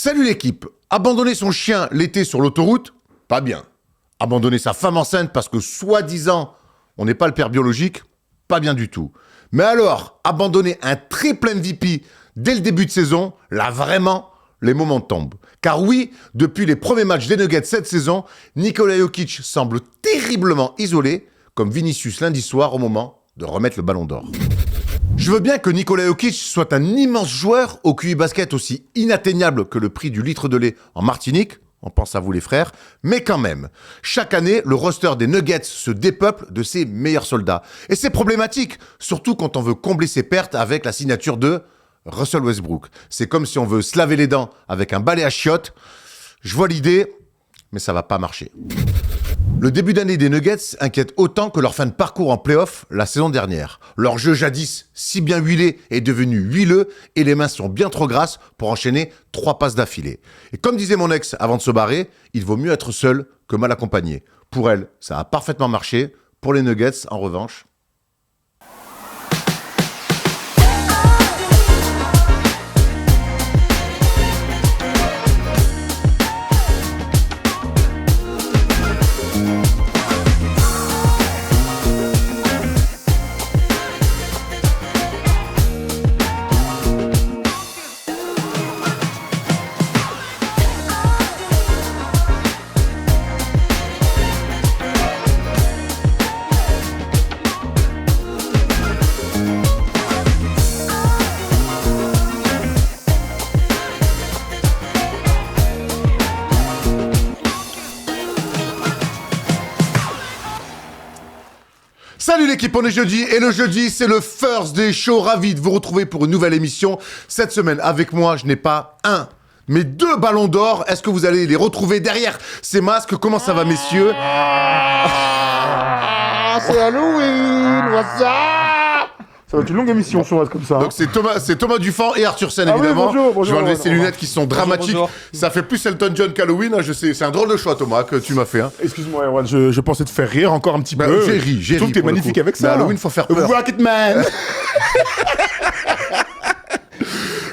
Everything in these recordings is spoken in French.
Salut l'équipe. Abandonner son chien l'été sur l'autoroute, pas bien. Abandonner sa femme enceinte parce que soi-disant on n'est pas le père biologique, pas bien du tout. Mais alors, abandonner un triple MVP dès le début de saison, là vraiment, les moments tombent. Car oui, depuis les premiers matchs des Nuggets cette saison, Nikola Jokic semble terriblement isolé, comme Vinicius lundi soir au moment de remettre le ballon d'or. Je veux bien que Nikola Jokic soit un immense joueur au QI basket aussi inatteignable que le prix du litre de lait en Martinique, on pense à vous les frères, mais quand même, chaque année, le roster des Nuggets se dépeuple de ses meilleurs soldats. Et c'est problématique, surtout quand on veut combler ses pertes avec la signature de Russell Westbrook. C'est comme si on veut se laver les dents avec un balai à chiottes. Je vois l'idée, mais ça va pas marcher. Le début d'année des Nuggets inquiète autant que leur fin de parcours en play-off la saison dernière. Leur jeu jadis si bien huilé est devenu huileux et les mains sont bien trop grasses pour enchaîner 3 passes d'affilée. Et comme disait mon ex avant de se barrer, il vaut mieux être seul que mal accompagné. Pour elle, ça a parfaitement marché. Pour les Nuggets, en revanche... Salut l'équipe, on est jeudi et le jeudi c'est le First Day Show, ravi de vous retrouver pour une nouvelle émission. Cette semaine avec moi je n'ai pas un mais 2 ballons d'or, est-ce que vous allez les retrouver derrière ces masques? Comment ça va messieurs? C'est Halloween, what's up? Ça va être une longue émission sur comme ça. Donc c'est Thomas Dufan et Arthur Sen évidemment. Oui, bonjour, je vais enlever ces lunettes qui sont dramatiques. Bonjour. Ça fait plus Elton John qu'Halloween, hein, je sais, c'est un drôle de choix Thomas que tu m'as fait. Hein. Excuse-moi Erwan, je pensais te faire rire encore un petit peu. J'ai ri. Je trouve que t'es magnifique avec ça. Mais Halloween, faut faire peur. Rocketman.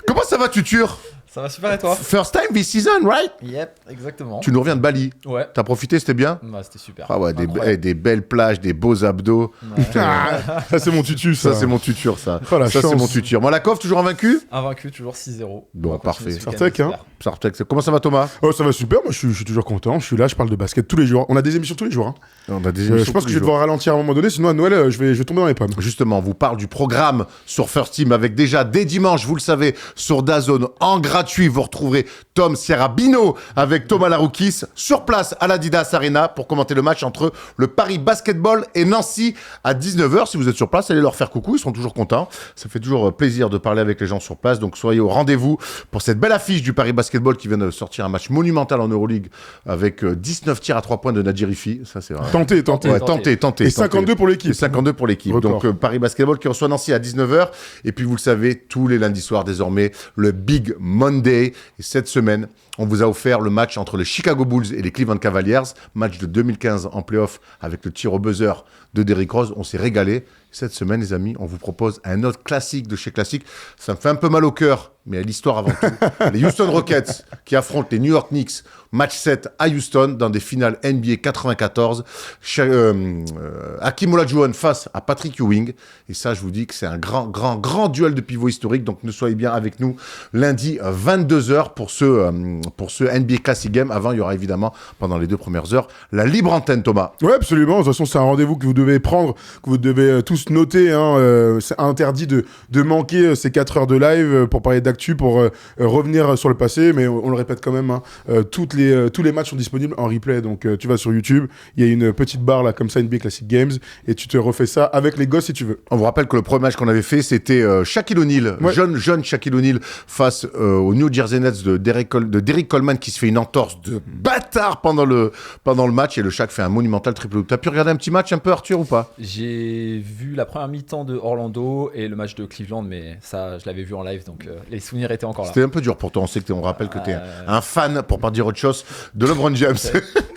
Comment ça va Tutur? Ça va super et toi? First time this season, right? Yep, exactement. Tu nous reviens de Bali. Ouais. T'as profité, c'était bien? Bah, c'était super. Ah ouais, des belles plages, des beaux abdos. Ouais. Ça c'est mon tutu ça. Ça c'est mon tutur ça. Oh, la ça c'est chance. mon tutur. Malakov toujours invaincu? Invaincu, toujours 6-0. Bon, On va continuer parfait. ce week-end, Sartek, hein. j'espère. Sartek, comment ça va Thomas? Oh ça va super, moi je suis toujours content, je suis là, je parle de basket tous les jours. On a des émissions tous les jours. Hein. On a des Je émissions pense tous que les je vais jours. devoir ralentir à un moment donné, sinon à Noël je vais tomber dans les pommes. Justement, on vous parle du programme sur First Team avec déjà dès dimanche, vous le savez, sur DAZN en gratuit, vous retrouverez Tom Sierra-Bino avec Thomas Laroukis sur place à l'Adidas Arena pour commenter le match entre le Paris Basketball et Nancy à 19h. Si vous êtes sur place, allez leur faire coucou, ils sont toujours contents. Ça fait toujours plaisir de parler avec les gens sur place, donc soyez au rendez-vous pour cette belle affiche du Paris Basketball qui vient de sortir un match monumental en Euroleague avec 19 tirs à 3 points de Nadir Rifi. Ça c'est vrai. Tentez. Ouais, tentez. Et 52 pour l'équipe. Et 52 pour l'équipe. Record. Donc Paris Basketball qui reçoit Nancy à 19h. Et puis vous le savez, tous les lundis soirs désormais, le Big Monday. Et cette semaine, on vous a offert le match entre les Chicago Bulls et les Cleveland Cavaliers. Match de 2015 en playoff avec le tir au buzzer de Derrick Rose. On s'est régalé. Cette semaine, les amis, on vous propose un autre classique de chez Classique. Ça me fait un peu mal au cœur, mais à l'histoire avant tout. Les Houston Rockets qui affrontent les New York Knicks. Match 7 à Houston dans des finales NBA 94. Hakeem Olajuwon face à Patrick Ewing. Et ça, je vous dis que c'est un grand duel de pivot historique. Donc, ne soyez bien avec nous lundi 22h pour ce NBA Classic Game. Avant, il y aura évidemment, pendant les 2 premières heures, la libre antenne, Thomas. Ouais, absolument. De toute façon, c'est un rendez-vous que vous devez prendre, que vous devez tous noter. Hein. C'est interdit de manquer ces 4 heures de live pour parler d'actu, pour revenir sur le passé. Mais on le répète quand même, hein, tous les matchs sont disponibles en replay. Donc, tu vas sur YouTube, il y a une petite barre là, comme ça, NBA Classic Games, et tu te refais ça avec les gosses si tu veux. On vous rappelle que le premier match qu'on avait fait, c'était Shaquille O'Neal, Ouais. jeune Shaquille O'Neal, face aux New Jersey Nets de Derrick Coleman qui se fait une entorse de bâtard pendant le match. Et le Shaq fait un monumental triple. T'as pu regarder un petit match un peu, Arthur, ou pas? J'ai vu la première mi-temps de Orlando et le match de Cleveland, mais ça, je l'avais vu en live, donc les souvenirs étaient encore là. C'était un peu dur pour toi. On rappelle que t'es un fan, pour pas dire autre chose, de LeBron James.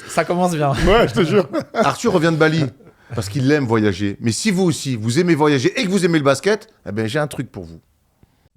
Ça commence bien. Ouais, je te jure. Arthur revient de Bali parce qu'il aime voyager. Mais si vous aussi, vous aimez voyager et que vous aimez le basket, eh ben, j'ai un truc pour vous.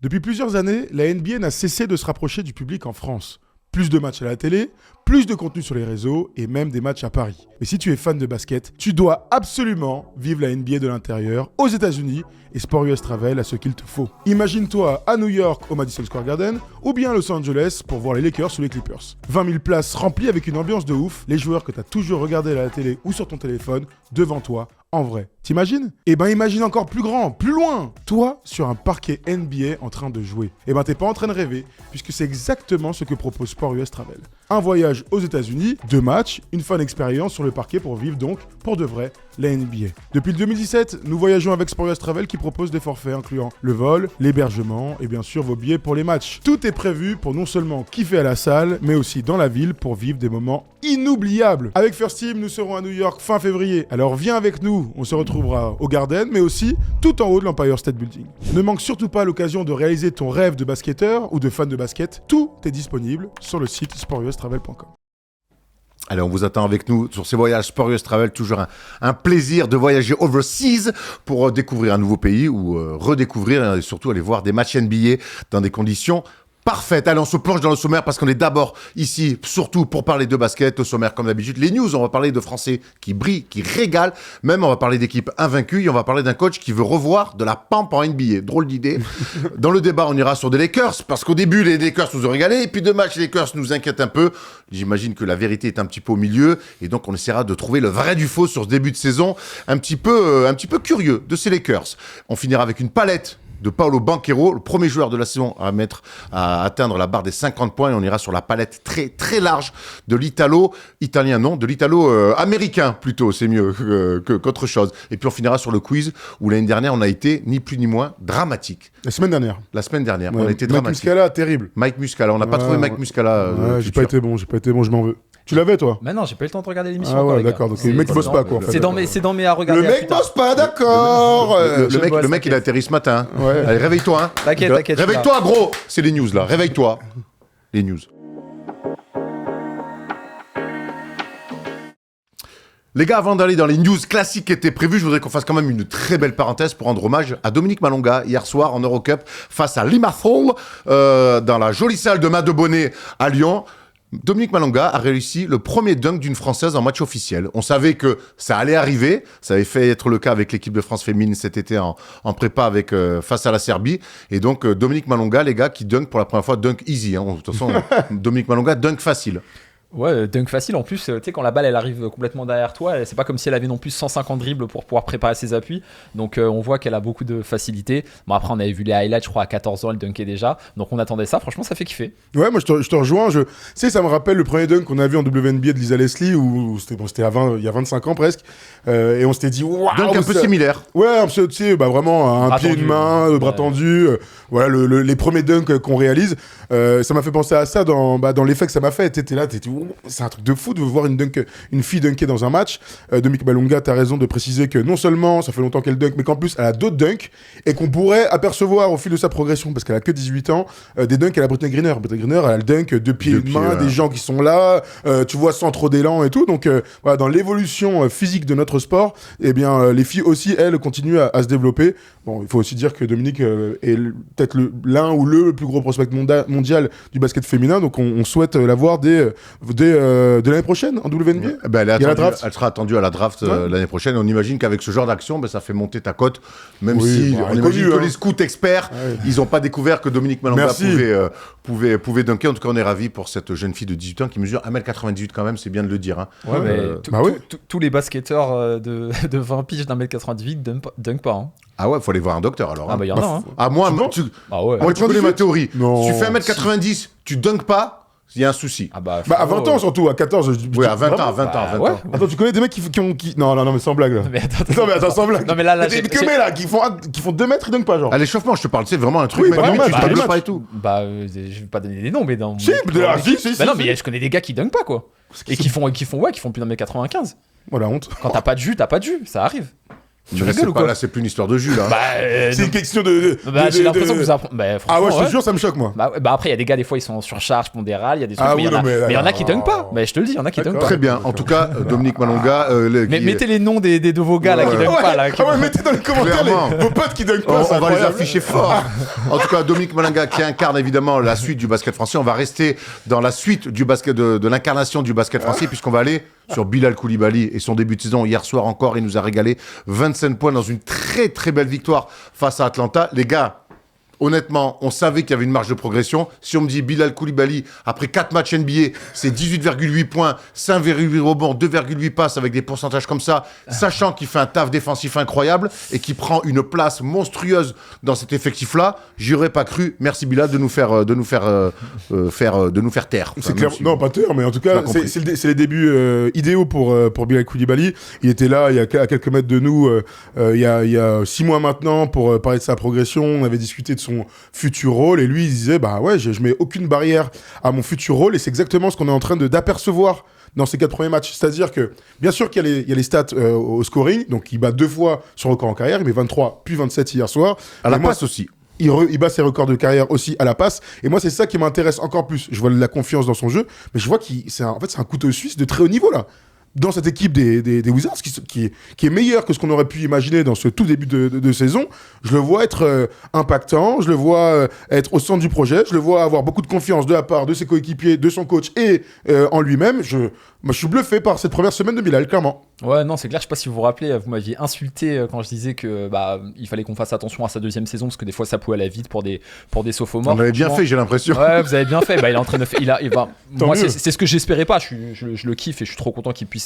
Depuis plusieurs années, la NBA n'a cessé de se rapprocher du public en France. Plus de matchs à la télé, plus de contenu sur les réseaux et même des matchs à Paris. Mais si tu es fan de basket, tu dois absolument vivre la NBA de l'intérieur aux États-Unis et Sport US Travel a ce qu'il te faut. Imagine-toi à New York au Madison Square Garden ou bien à Los Angeles pour voir les Lakers ou les Clippers. 20 000 places remplies avec une ambiance de ouf, les joueurs que tu as toujours regardés à la télé ou sur ton téléphone devant toi en vrai. T'imagines ? Eh ben imagine encore plus grand, plus loin. Toi sur un parquet NBA en train de jouer. Eh ben t'es pas en train de rêver puisque c'est exactement ce que propose Sport US Travel. Un voyage aux États-Unis, 2 matchs, une fun expérience sur le parquet pour vivre donc pour de vrai la NBA. Depuis le 2017, nous voyageons avec Sport US Travel qui propose des forfaits incluant le vol, l'hébergement et bien sûr vos billets pour les matchs. Tout est prévu pour non seulement kiffer à la salle, mais aussi dans la ville pour vivre des moments inoubliables. Avec First Team, nous serons à New York fin février. Alors viens avec nous, on se retrouvera au Garden, mais aussi tout en haut de l'Empire State Building. Ne manque surtout pas l'occasion de réaliser ton rêve de basketteur ou de fan de basket. Tout est disponible sur le site sportustravel.com. Allez, on vous attend avec nous sur ces voyages Sport US Travel. Toujours un plaisir de voyager overseas pour découvrir un nouveau pays ou redécouvrir et surtout aller voir des matchs NBA dans des conditions parfaites. Allez, on se plonge dans le sommaire parce qu'on est d'abord ici, surtout pour parler de basket. Au sommaire, comme d'habitude, les news. On va parler de Français qui brillent, qui régalent. Même, on va parler d'équipes invaincues et on va parler d'un coach qui veut revoir de la pampe en NBA. Drôle d'idée. Dans le débat, on ira sur des Lakers parce qu'au début, les Lakers nous ont régalé. Et puis, 2 matchs, les Lakers nous inquiètent un peu. J'imagine que la vérité est un petit peu au milieu. Et donc, on essaiera de trouver le vrai du faux sur ce début de saison. Un petit peu curieux de ces Lakers. On finira avec une palette de Paolo Banchero, le premier joueur de la saison à atteindre la barre des 50 points. Et on ira sur la palette très, très large de l'Italo-américain plutôt, c'est mieux qu'autre chose. Et puis on finira sur le quiz où l'année dernière, on a été ni plus ni moins dramatique. La semaine dernière, ouais, on a été Mike dramatique. Muscala, terrible. Mike Muscala, on n'a pas trouvé Mike Muscala. J'ai pas été bon, je m'en veux. Tu l'avais, toi? Mais non, j'ai pas eu le temps de regarder l'émission. Ah encore, ouais, les gars. d'accord. Donc le mec bosse pas, quoi. en fait. C'est dans mes à regarder. Le à mec plus tard. bosse pas, d'accord. Le mec, il a atterri ce matin. Ouais. Allez, réveille-toi. Hein. T'inquiète. Réveille-toi, gros. C'est les news, là. Réveille-toi. Les news. Les gars, avant d'aller dans les news classiques qui étaient prévues, je voudrais qu'on fasse quand même une très belle parenthèse pour rendre hommage à Dominique Malonga hier soir en Eurocup face à Limassol dans la jolie salle de Madebonnet à Lyon. Dominique Malonga a réussi le premier dunk d'une Française en match officiel. On savait que ça allait arriver. Ça avait fait être le cas avec l'équipe de France féminine cet été en prépa face à la Serbie. Et donc, Dominique Malonga, les gars, qui dunk pour la première fois, dunk easy. Hein. De toute façon, Dominique Malonga, dunk facile. Ouais, dunk facile. En plus, tu sais, quand la balle elle arrive complètement derrière toi, c'est pas comme si elle avait non plus 150 dribbles pour pouvoir préparer ses appuis. Donc, on voit qu'elle a beaucoup de facilité. Bon, après, on avait vu les highlights, je crois, à 14 ans, elle dunkait déjà. Donc, on attendait ça. Franchement, ça fait kiffer. Ouais, moi, je te rejoins. Tu sais, ça me rappelle le premier dunk qu'on a vu en WNBA de Lisa Leslie, où c'était il y a 25 ans presque. Et on s'était dit, waouh! Dunk un peu similaire. Ouais, un peu, tu sais, vraiment, un Bras pied, tendu, une main, ouais. bras tendu. Voilà, les premiers dunks qu'on réalise. Ça m'a fait penser à ça dans l'effet que ça m'a fait. T'étais là, c'est un truc de fou de voir une fille dunker dans un match. Dominique Malonga, t'as raison de préciser que non seulement ça fait longtemps qu'elle dunk, mais qu'en plus elle a d'autres dunks et qu'on pourrait apercevoir au fil de sa progression, parce qu'elle a que 18 ans, des dunks à la Brittany Griner. Brittany Griner, elle a le dunk de pied et de main, des gens qui sont là, tu vois, sans trop d'élan et tout. Donc voilà, dans l'évolution physique de notre sport, eh bien les filles aussi, elles, continuent à se développer. Bon, il faut aussi dire que Dominique est peut-être l'un ou le plus gros prospect mondial du basket féminin, donc on souhaite la voir de l'année prochaine en WNBA. Ben, elle sera attendue à la draft l'année prochaine. On imagine qu'avec ce genre d'action, ça fait monter ta cote, même si on imagine que les scouts experts, ils n'ont pas découvert que Dominique Malonga pouvait dunker. En tout cas, on est ravis pour cette jeune fille de 18 ans qui mesure 1m98 quand même, c'est bien de le dire. Hein. Ouais, mais tous les basketteurs de 20 piges d'1m98 dunkent pas. Hein. Ah ouais, faut aller voir un docteur alors. Ah bah il y en a. Hein. À moi, moi tu connais ma théorie. Non. Si tu fais 1m90, tu dunkes pas, il y a un souci. Ah bah, à 20 ans surtout, à 14. Oui, à 20 ans. Ouais. Attends, tu connais des mecs qui Non, mais sans blague là. Mais attends, sans blague. Non mais là des mecs là qui font 2 mètres, ils dunkent pas genre. À l'échauffement, je te parle, c'est vraiment un truc, Oui, mec, bah, tu match, tables match. pas et tout. Bah je vais pas donner des noms mais dans Si, si. non mais je connais des gars qui dunkent pas quoi. Et qui font plus d'1m95. Voilà, honte. Quand t'as pas de jus, ça arrive. Tu rigoles ou quoi? Là, c'est plus une histoire de Jules. Hein. C'est une question de. J'ai l'impression que vous apprenez. Ah ouais, je te jure, ça me choque, moi. Après, il y a des gars, des fois, ils sont en surcharge pondérale, il y a des trucs, Ah mais oui, il y en a qui dunkent pas. Mais je te le dis, il y en a qui dunkent pas. Très bien. En tout cas, Dominique Malonga. Mais mettez les noms des de vos gars là qui dunkent pas. Là, Ah ouais, mettez dans les commentaires vos potes qui dunkent pas. On va les afficher fort. En tout cas, Dominique Malonga qui incarne évidemment la suite du basket français. On va rester dans la suite du basket de l'incarnation du basket français puisqu'on va aller sur Bilal Koulibaly et son début de saison. Hier soir encore, il nous a régalé 25 points dans une très très belle victoire face à Atlanta. Les gars, honnêtement, on savait qu'il y avait une marge de progression. Si on me dit Bilal Koulibaly, après 4 matchs NBA, c'est 18,8 points, 5,8 rebonds, 2,8 passes avec des pourcentages comme ça, sachant qu'il fait un taf défensif incroyable et qu'il prend une place monstrueuse dans cet effectif-là, j'y aurais pas cru. Merci Bilal de nous faire taire. C'est clair. Non, pas taire, mais en tout cas, c'est les débuts idéaux pour Bilal Koulibaly. Il était là, à quelques mètres de nous, il y a 6 mois maintenant, pour parler de sa progression. On avait discuté de son futur rôle et lui il disait bah ouais je mets aucune barrière à mon futur rôle et c'est exactement ce qu'on est en train d'apercevoir dans ces 4 premiers matchs. C'est-à-dire que bien sûr qu'il y a les stats au scoring, donc il bat 2 fois son record en carrière, il met 23 puis 27 hier soir. À la passe aussi. Il bat ses records de carrière aussi à la passe. Et moi, c'est ça qui m'intéresse encore plus. Je vois de la confiance dans son jeu, mais je vois c'est un couteau suisse de très haut niveau là. Dans cette équipe des Wizards, qui est meilleure que ce qu'on aurait pu imaginer dans ce tout début de saison, je le vois être impactant, je le vois être au centre du projet, je le vois avoir beaucoup de confiance de la part de ses coéquipiers, de son coach et en lui-même. Moi, je suis bluffé par cette première semaine de Bilal, clairement. Ouais, non, c'est clair. Je sais pas si vous vous rappelez, vous m'aviez insulté quand je disais que il fallait qu'on fasse attention à sa deuxième saison parce que des fois ça pouvait aller vite pour des sophomores. On avait bien fait, j'ai l'impression. Ouais, vous avez bien fait. Il est en train de faire. Moi, c'est ce que j'espérais pas. Je le kiffe et je suis trop content qu'il puisse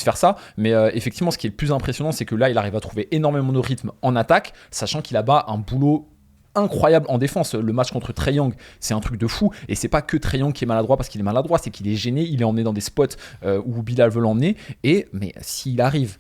faire ça. Mais effectivement, ce qui est le plus impressionnant, c'est que là, il arrive à trouver énormément de rythme en attaque, sachant qu'il a bas un boulot incroyable en défense. Le match contre Trae Young, c'est un truc de fou, et c'est pas que Trae Young qui est maladroit parce qu'il est maladroit, c'est qu'il est gêné, il est emmené dans des spots où Bilal veut l'emmener, mais s'il arrive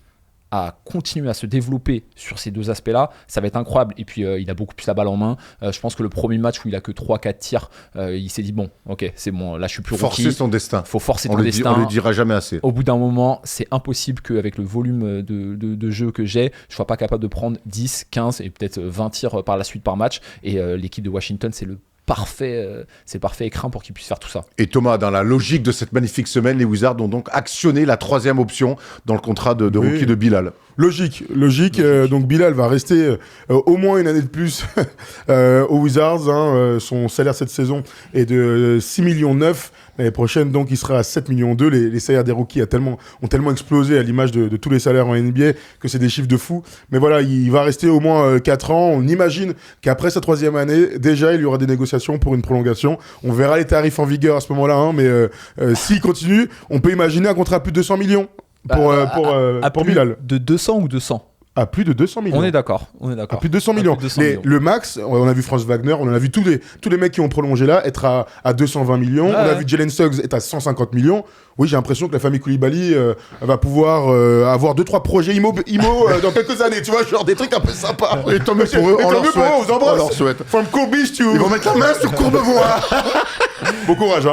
à continuer à se développer sur ces deux aspects-là, ça va être incroyable. Et puis il a beaucoup plus la balle en main. Je pense que le premier match où il a que 3-4 tirs, il s'est dit bon, ok, c'est bon, là je suis plus rookie. Forcer son destin. Faut forcer ton destin. On le dira jamais assez. Au bout d'un moment, c'est impossible qu'avec le volume de jeu que j'ai, je sois pas capable de prendre 10, 15 et peut-être 20 tirs par la suite par match. Et l'équipe de Washington, c'est le parfait écran pour qu'il puisse faire tout ça. Et Thomas, dans la logique de cette magnifique semaine, les Wizards ont donc actionné la 3e option dans le contrat de rookie de Bilal. Logique. Donc Bilal va rester au moins une année de plus aux Wizards. Son salaire cette saison est de 6,9 millions. L'année prochaine, donc, il sera à 7,2 millions. Les salaires des rookies ont tellement explosé à l'image de tous les salaires en NBA que c'est des chiffres de fou. Mais voilà, il va rester au moins 4 ans. On imagine qu'après sa 3e année, déjà, il y aura des négociations pour une prolongation. On verra les tarifs en vigueur à ce moment-là. Mais s'il continue, on peut imaginer un contrat à plus de 200 millions pour Bilal. De 200 ou 200 à plus de 200 millions. On est d'accord. À plus de 200 millions. Le max, on a vu Franz Wagner, on a vu tous les mecs qui ont prolongé là être à 220 millions. On a vu Jalen Suggs être à 150 millions. Oui, j'ai l'impression que la famille Koulibaly va pouvoir avoir 2-3 projets IMO dans quelques années, tu vois, genre des trucs un peu sympas. Et tant mieux pour eux, on leur souhaite. From Kobe to... Ils vont mettre la main sur Courbevoie. Bon courage.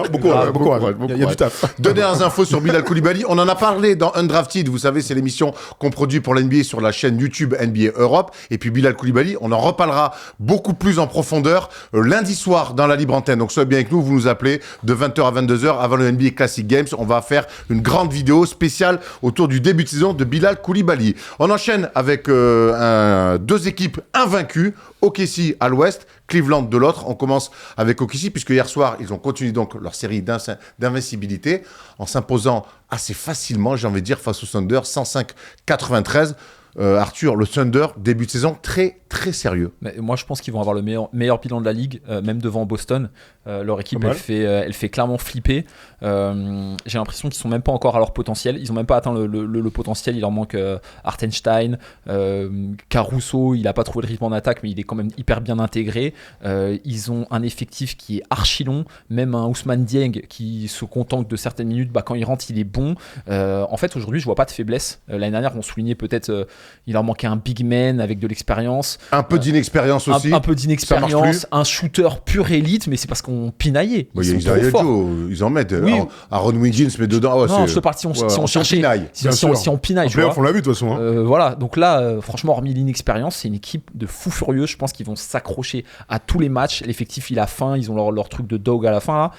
Il y a du taf. Dernières infos sur Bilal Koulibaly. On en a parlé dans Undrafted. Vous savez, c'est l'émission qu'on produit pour l'NBA sur la chaîne YouTube NBA Europe. Et puis Bilal Koulibaly, on en reparlera beaucoup plus en profondeur lundi soir dans la libre antenne. Donc soyez bien avec nous, vous nous appelez de 20h à 22h avant le NBA Classic Games. On va faire une grande vidéo spéciale autour du début de saison de Bilal Koulibaly. On enchaîne avec 2 équipes invaincues, OKC à l'ouest, Cleveland de l'autre. On commence avec OKC puisque hier soir, ils ont continué donc leur série d'invincibilité en s'imposant assez facilement, j'ai envie de dire, face au Thunder, 105-93. Arthur, le Thunder, début de saison très très sérieux. Mais moi je pense qu'ils vont avoir le meilleur bilan de la ligue, même devant Boston. Leur équipe elle fait clairement flipper. J'ai l'impression qu'ils sont même pas encore à leur potentiel. Ils ont même pas atteint le potentiel. Il leur manque Hartenstein, Caruso. Il a pas trouvé le rythme en attaque, mais il est quand même hyper bien intégré. Ils ont un effectif qui est archi long. Même un Ousmane Dieng qui se contente de certaines minutes, quand il rentre il est bon. En fait aujourd'hui je vois pas de faiblesse. L'année dernière on soulignait peut-être Il leur manquait un big man avec de l'expérience. Un peu d'inexpérience aussi. Un peu Ça marche d'inexpérience, plus. un shooter pur élite, mais c'est parce qu'on pinaillait. Il y a Ils sont Isaiah trop forts. Joe, ils en mettent. Oui. Aaron Wiggins met dedans. Ouais, Non, c'est- je te parle si on, ouais, si on cherchait, pinaille. si, Bien si on, sûr. si on pinaille, En tu playoff, vois. on l'a vu de toute façon. Hein. Voilà, donc là, franchement, hormis l'inexpérience, c'est une équipe de fous furieux. Je pense qu'ils vont s'accrocher à tous les matchs. L'effectif, il a faim. Ils ont leur truc de dog à la fin. Là.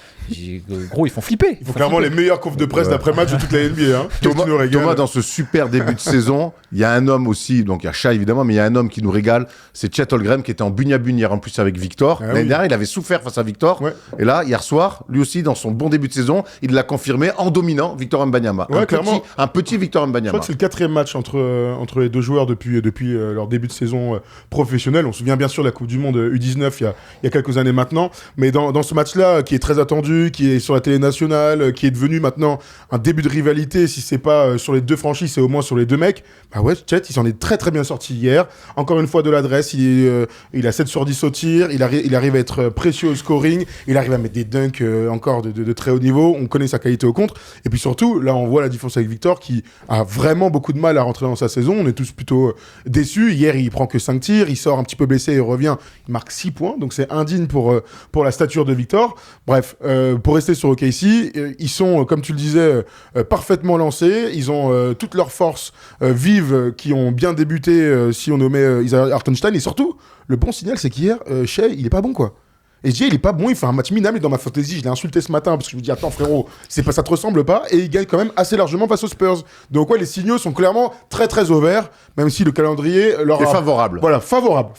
Gros, ils font flipper. Il faut clairement les meilleurs confs de presse d'après-match de toute la NBA. Hein. Qu'est-ce qui nous régale. Thomas, dans ce super début de saison, il y a un homme aussi, donc il y a Shai évidemment, mais il y a un homme qui nous régale, c'est Chet Holmgren qui était en bugne-à-bugne hier en plus avec Victor. Ah L'année oui. dernière, il avait souffert face à Victor. Ouais. Et là, hier soir, lui aussi, dans son bon début de saison, il l'a confirmé en dominant Victor Mbanyama. Ouais, clairement. Un petit Victor Je crois Mbanyama. que c'est le 4e match entre les deux joueurs depuis leur début de saison professionnelle. On se souvient bien sûr de la Coupe du Monde U19 il y a quelques années maintenant. Mais dans ce match-là, qui est très attendu, qui est sur la télé nationale, qui est devenu maintenant un début de rivalité, si c'est pas sur les deux franchises, c'est au moins sur les deux mecs. Bah ouais, Chet, il s'en est très très bien sorti hier. Encore une fois de l'adresse, il a 7 sur 10 au tir, il arrive à être précieux au scoring, il arrive à mettre des dunks encore de très haut niveau. On connaît sa qualité au contre. Et puis surtout, là on voit la différence avec Victor qui a vraiment beaucoup de mal à rentrer dans sa saison. On est tous plutôt déçus. Hier, il prend que 5 tirs, il sort un petit peu blessé et revient. Il marque 6 points, donc c'est indigne pour la stature de Victor. Bref, pour rester sur OKC, ils sont, comme tu le disais, parfaitement lancés. Ils ont toutes leurs forces vives qui ont bien débuté si on nommait Isaiah Hartenstein. Et surtout, le bon signal, c'est qu'hier, Shai, il est pas bon, quoi. Et je dis, il est pas bon, il fait un match minable. Et dans ma fantasy, je l'ai insulté ce matin parce que je me dis, attends frérot, ça te ressemble pas. Et il gagne quand même assez largement face aux Spurs. Donc ouais, les signaux sont clairement très très au vert, même si le calendrier leur C'est a... favorable. Voilà, favorable.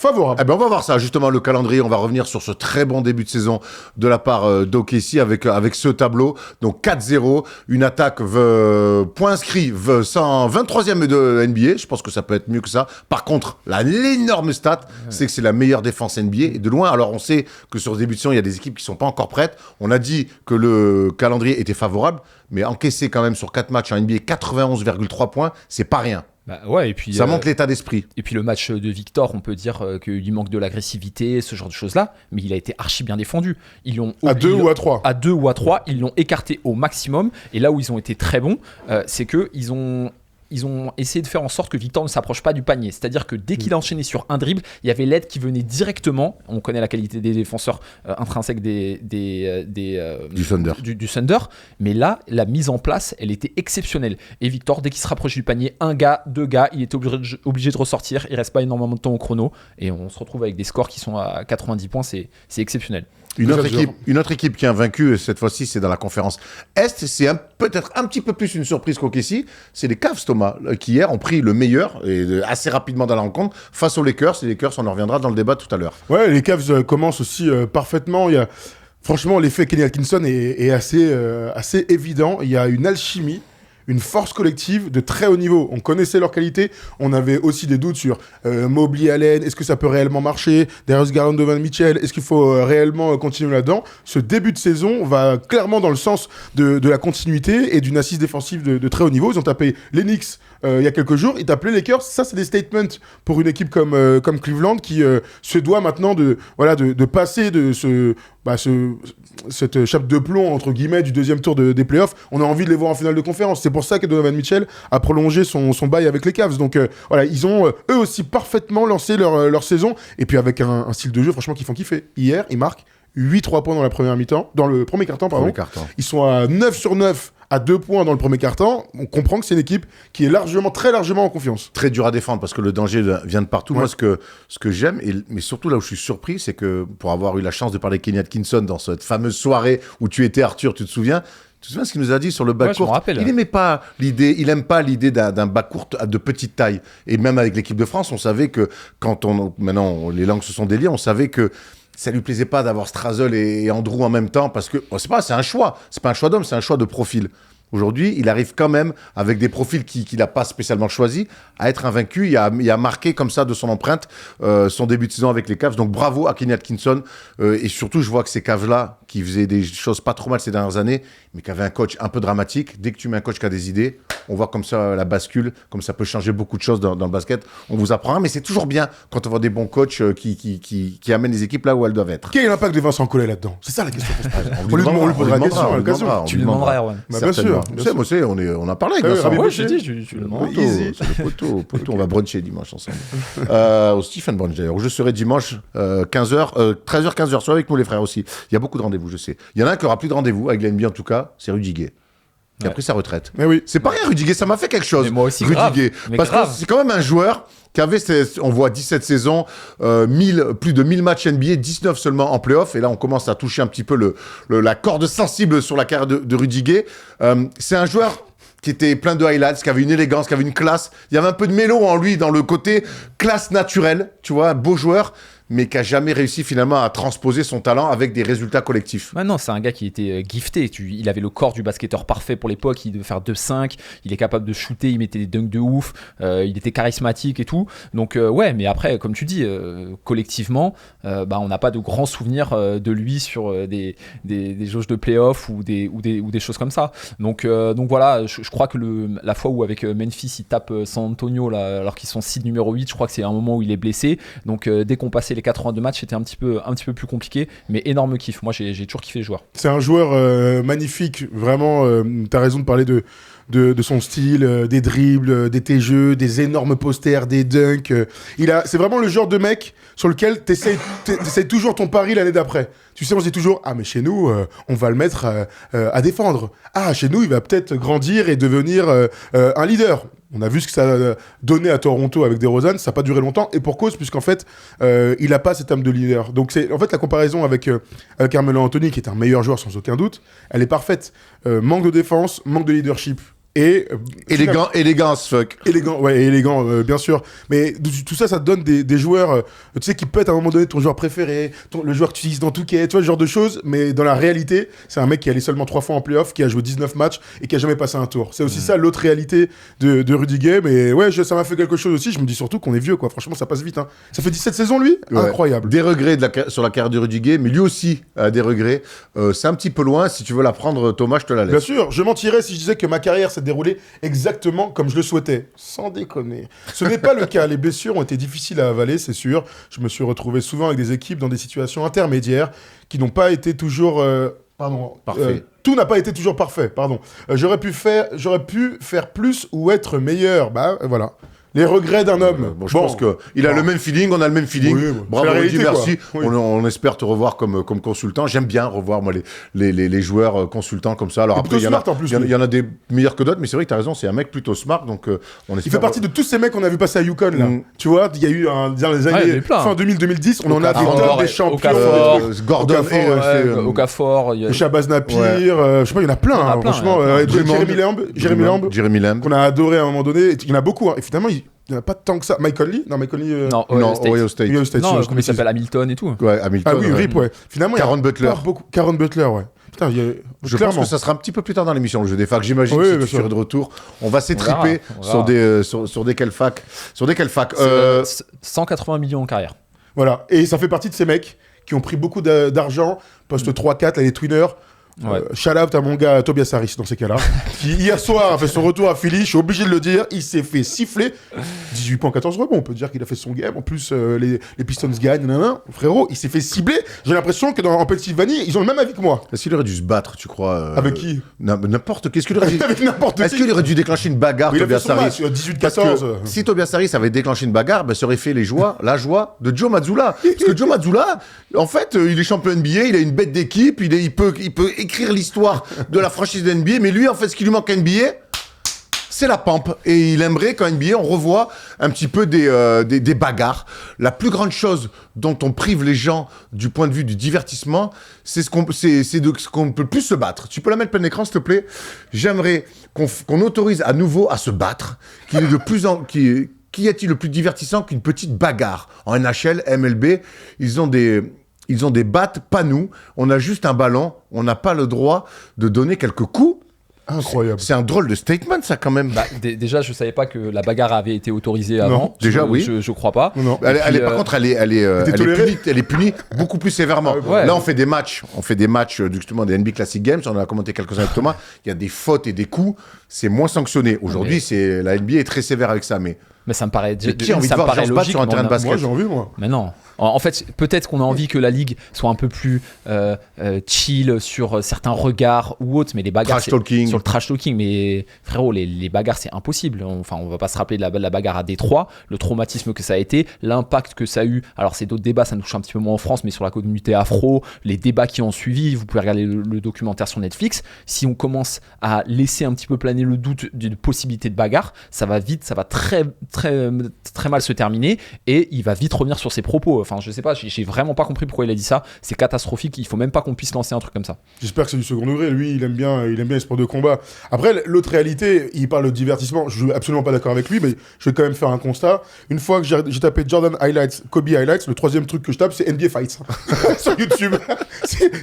Eh ben on va voir ça, justement, le calendrier. On va revenir sur ce très bon début de saison de la part d'OKC avec ce tableau. Donc 4-0, une attaque point inscrit 123e de NBA. Je pense que ça peut être mieux que ça. Par contre, l'énorme stat, c'est que c'est la meilleure défense NBA et de loin. Alors on sait que sur ce début de saison, il y a des équipes qui sont pas encore prêtes. On a dit que le calendrier était favorable, mais encaisser quand même sur 4 matchs en NBA 91,3 points, c'est pas rien. Bah ouais, et puis, Ça montre l'état d'esprit. et puis le match de Victor, on peut dire qu'il lui manque de l'agressivité, ce genre de choses-là, mais il a été archi bien défendu. Ils l'ont À 2 ou à 3. À 2 ou à 3, ils l'ont écarté au maximum. Et là où ils ont été très bons, c'est qu'ils ont essayé de faire en sorte que Victor ne s'approche pas du panier. C'est-à-dire que dès qu'il enchaînait sur un dribble, il y avait l'aide qui venait directement. On connaît la qualité des défenseurs intrinsèques Du Thunder. du Thunder. Mais là, la mise en place, elle était exceptionnelle. Et Victor, dès qu'il se rapproche du panier, un gars, 2 gars, il était obligé de ressortir. Il reste pas énormément de temps au chrono. Et on se retrouve avec des scores qui sont à 90 points. C'est exceptionnel. Une Ça, autre équipe qui a vaincu, cette fois-ci, c'est dans la conférence Est. C'est peut-être un petit peu plus une surprise qu'OKC. C'est les Cavs, Thomas, qui hier ont pris le meilleur, et assez rapidement dans la rencontre, face aux Lakers. Les Lakers, on en reviendra dans le débat tout à l'heure. Ouais, les Cavs commencent aussi parfaitement. Franchement, l'effet Kenny Atkinson est assez évident. Il y a une alchimie, une force collective de très haut niveau. On connaissait leur qualité. On avait aussi des doutes sur Mobley Allen. Est-ce que ça peut réellement marcher? Darius Garland, Donovan Mitchell. Est-ce qu'il faut réellement continuer là-dedans? Ce début de saison va clairement dans le sens de la continuité et d'une assise défensive de très haut niveau. Ils ont tapé les Knicks il y a quelques jours. Ils tapent les Lakers. Ça, c'est des statements pour une équipe comme Cleveland qui se doit maintenant de passer de cette chape de plomb entre guillemets du deuxième tour des playoffs. On a envie de les voir en finale de conférence. C'est pour ça que Donovan Mitchell a prolongé son bail avec les Cavs. Donc voilà, ils ont eux aussi parfaitement lancé leur saison, et puis avec un style de jeu franchement qui font kiffer. Hier, ils marquent 8-3 points dans le premier quart-temps, pardon. Ils sont à 9 sur 9 à 2 points dans le premier quart-temps. On comprend que c'est une équipe qui est très largement en confiance. Très dur à défendre parce que le danger vient de partout. Ouais. Moi, ce que j'aime, mais surtout là où je suis surpris, c'est que pour avoir eu la chance de parler avec Kenny Atkinson dans cette fameuse soirée où tu étais, Arthur, tu te souviens ce qu'il nous a dit sur le Ouais, je backcourt? me rappelle. Il aime pas l'idée d'un backcourt de petite taille. Et même avec l'équipe de France, on savait que maintenant les langues se sont déliées, on savait que ça lui plaisait pas d'avoir Strazel et Andrew en même temps parce que c'est un choix. C'est pas un choix d'homme, c'est un choix de profil. Aujourd'hui, il arrive quand même, avec des profils qu'il n'a pas spécialement choisis, à être invaincu. Il a marqué comme ça de son empreinte son début de saison avec les Cavs. Donc bravo à Kenny Atkinson. Et surtout, je vois que ces Cavs-là, qui faisaient des choses pas trop mal ces dernières années, mais qui avaient un coach un peu dramatique, dès que tu mets un coach qui a des idées, On voit comme ça la bascule, comme ça peut changer beaucoup de choses dans le basket. On vous apprend, mais c'est toujours bien quand on voit des bons coachs qui amènent les équipes là où elles doivent être. Quel est l'impact de Vincent Collet là-dedans? C'est ça la question. On lui posera la question à l'occasion. Tu lui demanderas, Erwan. Bah, bien sûr. Moi aussi, on a parlé avec Ah oui, Vincent. Rabbi Ouais, Boucher. je t'ai dit, tu le demandes. Easy. C'est le poteau, on va bruncher dimanche ensemble. Au Stephen Brunch d'ailleurs, où je serai dimanche 13h, 15h, soit avec nous les frères aussi. Il y a beaucoup de rendez-vous, je sais. Il y en a un qui aura plus de rendez-vous, avec l'NBA en tout cas, c'est Rudy Gay. Qui a pris sa retraite. Mais oui. C'est pas rien, Rudy Gay, ça m'a fait quelque chose. Mais moi aussi, Rudy grave. Gay. Mais Parce grave. que c'est quand même un joueur qui avait, on voit 17 saisons, plus de 1000 matchs NBA, 19 seulement en playoff. Et là, on commence à toucher un petit peu la corde sensible sur la carrière de Rudy Gay. C'est un joueur qui était plein de highlights, qui avait une élégance, qui avait une classe. Il y avait un peu de mélo en lui, dans le côté classe naturelle, tu vois, un beau joueur, mais qui a jamais réussi finalement à transposer son talent avec des résultats collectifs. Ouais, non, c'est un gars qui était gifté. Il avait le corps du basketteur parfait pour l'époque. Il devait faire 2-5. Il est capable de shooter. Il mettait des dunks de ouf. Il était charismatique et tout. Donc, ouais, mais après, comme tu dis, collectivement, on n'a pas de grands souvenirs de lui sur des jauges de playoff ou des choses comme ça. Donc voilà, je crois que la fois où avec Memphis, il tape San Antonio, là, alors qu'ils sont seed numéro 8, je crois que c'est un moment où il est blessé. Donc, dès qu'on passait les 82 matchs, c'était un petit peu plus compliqué, mais énorme kiff. Moi, j'ai toujours kiffé le joueur. C'est un joueur magnifique, vraiment. T'as raison de parler de son style, des dribbles, des T-jeux, des énormes posters, des dunks. C'est vraiment le genre de mec sur lequel t'essayes toujours ton pari l'année d'après. Tu sais, on se dit toujours, ah mais chez nous, on va le mettre à défendre. Ah, chez nous, il va peut-être grandir et devenir un leader. On a vu ce que ça a donné à Toronto avec DeRozan, ça n'a pas duré longtemps, et pour cause, puisqu'en fait, il n'a pas cette âme de leader. Donc c'est en fait la comparaison avec Carmelo Anthony, qui est un meilleur joueur sans aucun doute, elle est parfaite. Manque de défense, manque de leadership. Et Élégance, fuck. Élégant, bien sûr. Mais tout ça, ça te donne des joueurs, tu sais, qui peut être à un moment donné ton joueur préféré, le joueur que tu utilises dans tout quai, tu vois, ce genre de choses. Mais dans la réalité, c'est un mec qui est allé seulement 3 fois en playoff, qui a joué 19 matchs et qui a jamais passé un tour. C'est aussi ça l'autre réalité de Rudy Gay. Mais ouais, ça m'a fait quelque chose aussi. Je me dis surtout qu'on est vieux, quoi. Franchement, ça passe vite. Hein. Ça fait 17 saisons, lui. Ouais. Incroyable. Des regrets sur la carrière de Rudy Gay, mais lui aussi a des regrets. C'est un petit peu loin. Si tu veux la prendre, Thomas, je te la laisse. Bien sûr, je mentirais si je disais que ma carrière s'est déroulée exactement comme je le souhaitais. Sans déconner. Ce n'est pas le cas. Les blessures ont été difficiles à avaler, c'est sûr. Je me suis retrouvé souvent avec des équipes dans des situations intermédiaires qui n'ont pas été toujours... Parfait. Tout n'a pas été toujours parfait, pardon. J'aurais pu faire plus ou être meilleur. Bah, voilà. Les regrets d'un homme. Je pense qu'il a le même feeling, on a le même feeling. Oui, Bravo, c'est la Rudy, réalité, merci. quoi. Oui. On espère te revoir comme consultant. J'aime bien revoir moi, les joueurs consultants comme ça. Alors Et après, plutôt smart, en plus, il y en a des meilleurs que d'autres, mais c'est vrai que tu as raison, c'est un mec plutôt smart. Donc, on espère... Il fait partie de tous ces mecs qu'on a vu passer à Yukon, là. Tu vois, il y a eu dans les il y en a années eu plein. fin 2000-2010, on en a Okafor, vu des champions. Okafor, Gordon, Okafor, Shabazz Napier, je sais pas, il y en a plein, Il y en a hein, plein, franchement. il y en a plein. Jérémy Lamb, qu'on a adoré à un moment donné. Il y en a beaucoup, hein. Et finalement, il n'y en a pas tant que ça. Michael Lee. Non, Ohio State. Ohio State, non, je comment il s'appelle, Hamilton et tout. Ouais, Hamilton. Ah oui, Rip, ouais. Finalement, il y a Caron Butler. pas beaucoup. Caron Butler, ouais. Putain, Je clairement. pense que ça sera un petit peu plus tard dans l'émission, le jeu des facs. J'imagine Oui, que si bien tu sûr. seras de retour, on va s'étriper On verra. sur des quelles facs. Sur des quelles facs. 180 millions en carrière. Voilà. Et ça fait partie de ces mecs qui ont pris beaucoup d'argent, poste 3-4, là, les Twinners. Ouais. Shout out à mon gars Tobias Harris dans ces cas-là, qui hier soir a fait son retour à Philly, je suis obligé de le dire, il s'est fait siffler, 18 points, 14 rebonds, on peut dire qu'il a fait son game, en plus les Pistons gagnent, frérot, il s'est fait cibler, j'ai l'impression que en Pennsylvanie, ils ont le même avis que moi. Est-ce qu'il aurait dû se battre, tu crois Avec qui? N'importe. Qu'est-ce qu'il aurait dû... Avec n'importe Est-ce qui. qu'il aurait dû déclencher une bagarre, Il a fait Tobias son Harris? match, Parce 18-14. que si Tobias Harris avait déclenché une bagarre, ça aurait fait la joie de Joe Mazzulla. Parce que Joe Mazzulla, en fait, il est champion NBA, il a une bête d'équipe, il peut écrire l'histoire de la franchise de NBA, mais lui, en fait, ce qui lui manque à NBA, c'est la pampe. Et il aimerait qu'en NBA, on revoie un petit peu des bagarres. La plus grande chose dont on prive les gens du point de vue du divertissement, c'est ce qu'on ne peut plus se battre. Tu peux la mettre plein écran, s'il te plaît? J'aimerais qu'on autorise à nouveau à se battre, qu'il est de plus en... Qu'y a-t-il le plus divertissant qu'une petite bagarre? En NHL, MLB, ils ont des battes, pas nous. On a juste un ballon. On n'a pas le droit de donner quelques coups. Incroyable. C'est un drôle de statement, ça, quand même. Bah, déjà, je savais pas que la bagarre avait été autorisée avant. déjà, oui. Je crois pas. Non. Par contre, elle est punie beaucoup plus sévèrement. Ouais. Là, on fait des matchs justement des NBA Classic Games. On en a commenté quelques-uns avec Thomas. Il y a des fautes et des coups. C'est moins sanctionné. Aujourd'hui, la NBA est très sévère avec ça, mais ça me paraît. qui a envie de voir gens se battre sur un terrain de basket? Moi, j'ai envie, moi. Mais non. En fait, peut-être qu'on a envie que la ligue soit un peu plus chill sur certains regards ou autres, mais les bagarres, Trash talking. sur le trash talking, mais frérot, les bagarres, c'est impossible. Enfin, on va pas se rappeler de la bagarre à Détroit, le traumatisme que ça a été, l'impact que ça a eu. Alors, c'est d'autres débats, ça nous touche un petit peu moins en France, mais sur la communauté afro, les débats qui ont suivi, vous pouvez regarder le documentaire sur Netflix. Si on commence à laisser un petit peu planer le doute d'une possibilité de bagarre, ça va vite, ça va très, très, très mal se terminer et il va vite revenir sur ses propos. Enfin, je sais pas, j'ai vraiment pas compris pourquoi il a dit ça. C'est catastrophique. Il faut même pas qu'on puisse lancer un truc comme ça. J'espère que c'est du second degré. Lui, il aime bien les sports de combat. Après, l'autre réalité, il parle de divertissement. Je suis absolument pas d'accord avec lui, mais je vais quand même faire un constat. Une fois que j'ai tapé Jordan Highlights, Kobe Highlights, le troisième truc que je tape, c'est NBA Fights sur YouTube.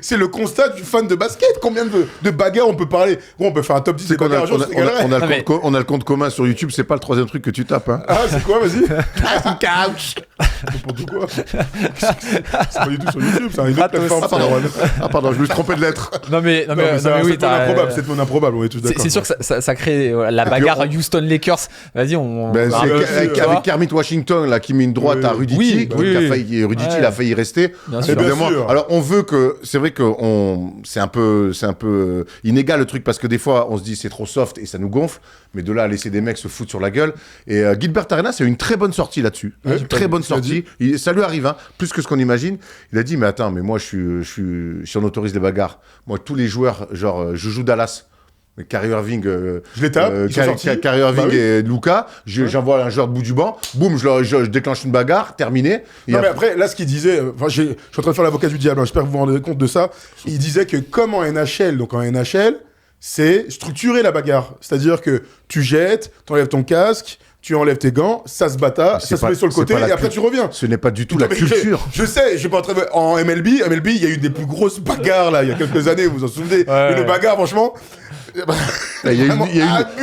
C'est le constat du fan de basket. Combien de bagarres on peut parler? Bon, on peut faire un top 10 des bagarres. On a le compte commun sur YouTube. C'est pas le troisième truc que tu tapes. Hein. Ah, c'est quoi? Vas-y. Couch. N'importe quoi. C'est pas du tout sur YouTube, c'est une autre plateforme. Pardon, je me suis trompé de lettre. Non mais oui, c'est mon improbable, on est tous d'accord. C'est sûr que ça crée la bagarre à Houston Lakers. Vas-y, avec Kermit Washington là qui met une droite à Rudy T, il a failli y rester. Évidemment. Alors on veut que, c'est vrai que c'est un peu inégal le truc parce que des fois on se dit c'est trop soft et ça nous gonfle, mais de là à laisser des mecs se foutre sur la gueule. Et Gilbert Arenas c'est une très bonne sortie là-dessus, très bonne sortie. Ça lui arrive, hein, plus que ce qu'on imagine. Il a dit mais attends, mais moi si on autorise les bagarres, moi tous les joueurs genre je joue Dallas. Kyrie Irving, je les tape, Kyrie Irving et Luka, j'envoie un joueur de bout du banc, boum, je déclenche une bagarre, terminé. Non mais après, là ce qu'il disait, je suis en train de faire l'avocat du diable, hein, j'espère que vous vous rendez compte de ça. Il disait que comme en NHL, donc en NHL, c'est structurer la bagarre. C'est-à-dire que tu jettes, t'enlèves ton casque, tu enlèves tes gants, ça se bataille, ça se met sur le côté et après tu reviens. Ce n'est pas du tout la culture. Je sais, je suis pas très... En MLB, il y a eu des plus grosses bagarres là, il y a quelques années, vous vous en souvenez. Mais le bagarre, franchement... Il y a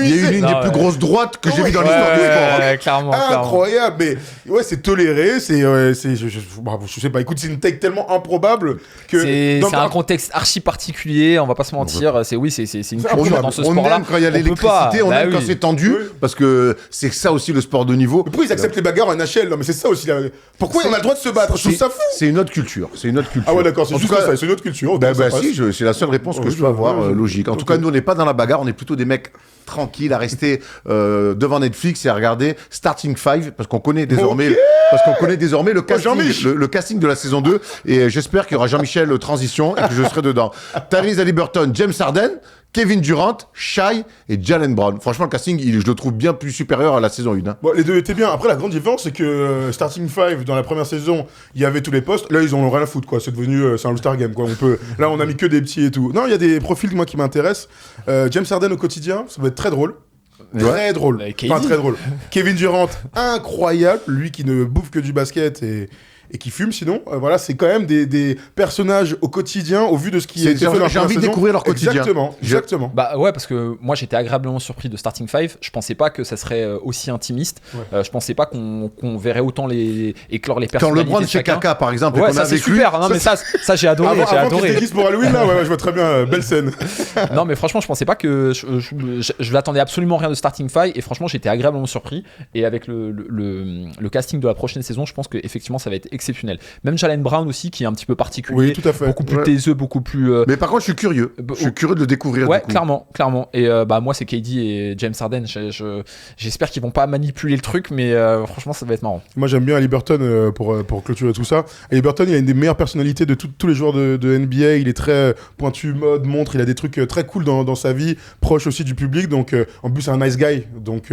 eu une des plus grosses droites que j'ai vues dans l'histoire du sport. Clairement. Incroyable, mais ouais, c'est toléré, je sais pas, écoute, c'est une take tellement improbable que... C'est un contexte archi particulier, on va pas se mentir, c'est une culture dans ce sport-là. On aime quand il y a l'électricité, on aime quand c'est tendu, parce que c'est ça aussi le sport de niveau. Mais pourquoi ils acceptent les bagarres en NHL? Non mais c'est ça aussi, pourquoi on a le droit de se battre? Je trouve ça fou. C'est une autre culture, Ah ouais d'accord, c'est juste ça, c'est une autre culture. Si, c'est la seule réponse que je peux avoir logique. En tout cas, nous on n'est pas dans la bagarre, on est plutôt des mecs tranquilles à rester devant Netflix et à regarder Starting 5 parce qu'on connaît désormais le casting de la saison 2 et j'espère qu'il y aura Jean-Michel Transition et que je serai dedans. Tyrese Haliburton, James Harden, Kevin Durant, Shai et Jalen Brown. Franchement, le casting, je le trouve bien plus supérieur à la saison 1. Hein. Bon, les deux étaient bien. Après, la grande différence, c'est que Starting 5, dans la première saison, il y avait tous les postes. Là, ils en ont rien à foutre, quoi. C'est devenu c'est un All-Star Game, quoi. Là, on a mis que des petits et tout. Non, il y a des profils, moi, qui m'intéressent. James Harden au quotidien, ça va être très drôle. Très drôle. Enfin, très drôle. Kevin Durant, incroyable. Lui qui ne bouffe que du basket et qui fume sinon, voilà, c'est quand même des personnages au quotidien au vu de ce qui est fait dans la J'ai envie de découvrir leur quotidien. Exactement. Bah ouais, parce que moi j'étais agréablement surpris de Starting 5. Je pensais pas que ça serait aussi intimiste. Je pensais pas qu'on verrait autant éclore les personnalités. Quand LeBron chez Kaka par exemple, ouais, ça c'est super. Non mais ça j'ai adoré. Avant qu'il se déguise pour Halloween là, ouais, je vois très bien, belle scène. Non mais franchement, je pensais pas que je l'attendais absolument rien de Starting 5 et franchement j'étais agréablement surpris. Et avec le casting de la prochaine saison, je pense que effectivement ça va être exceptionnel. Même Jalen Brown aussi qui est un petit peu particulier, oui, tout à fait. beaucoup plus taiseux, beaucoup plus mais par contre je suis curieux de le découvrir. Ouais, clairement et moi c'est KD et James Harden, j'espère qu'ils vont pas manipuler le truc, mais franchement ça va être marrant. Moi j'aime bien Haliburton pour clôturer tout ça. Haliburton il a une des meilleures personnalités de tous les joueurs de NBA, il est très pointu, mode, montre, il a des trucs très cool dans sa vie, proche aussi du public, donc en plus c'est un nice guy, donc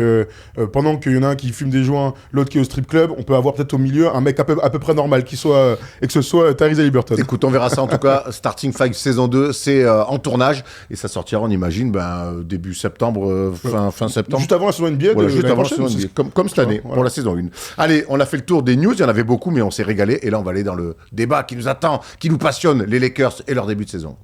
pendant qu'il y en a un qui fume des joints, l'autre qui est au strip club, on peut avoir peut-être au milieu un mec à peu près normal et que ce soit Tyrese Haliburton. Écoute, on verra ça en tout cas. Starting 5 saison 2, c'est en tournage et ça sortira, on imagine, début septembre, fin septembre. Juste avant la saison NBA. Voilà, juste avant la saison NBA, comme cette année, pour la saison 1. Allez, on a fait le tour des news, il y en avait beaucoup, mais on s'est régalé. Et là, on va aller dans le débat qui nous attend, qui nous passionne, les Lakers et leur début de saison.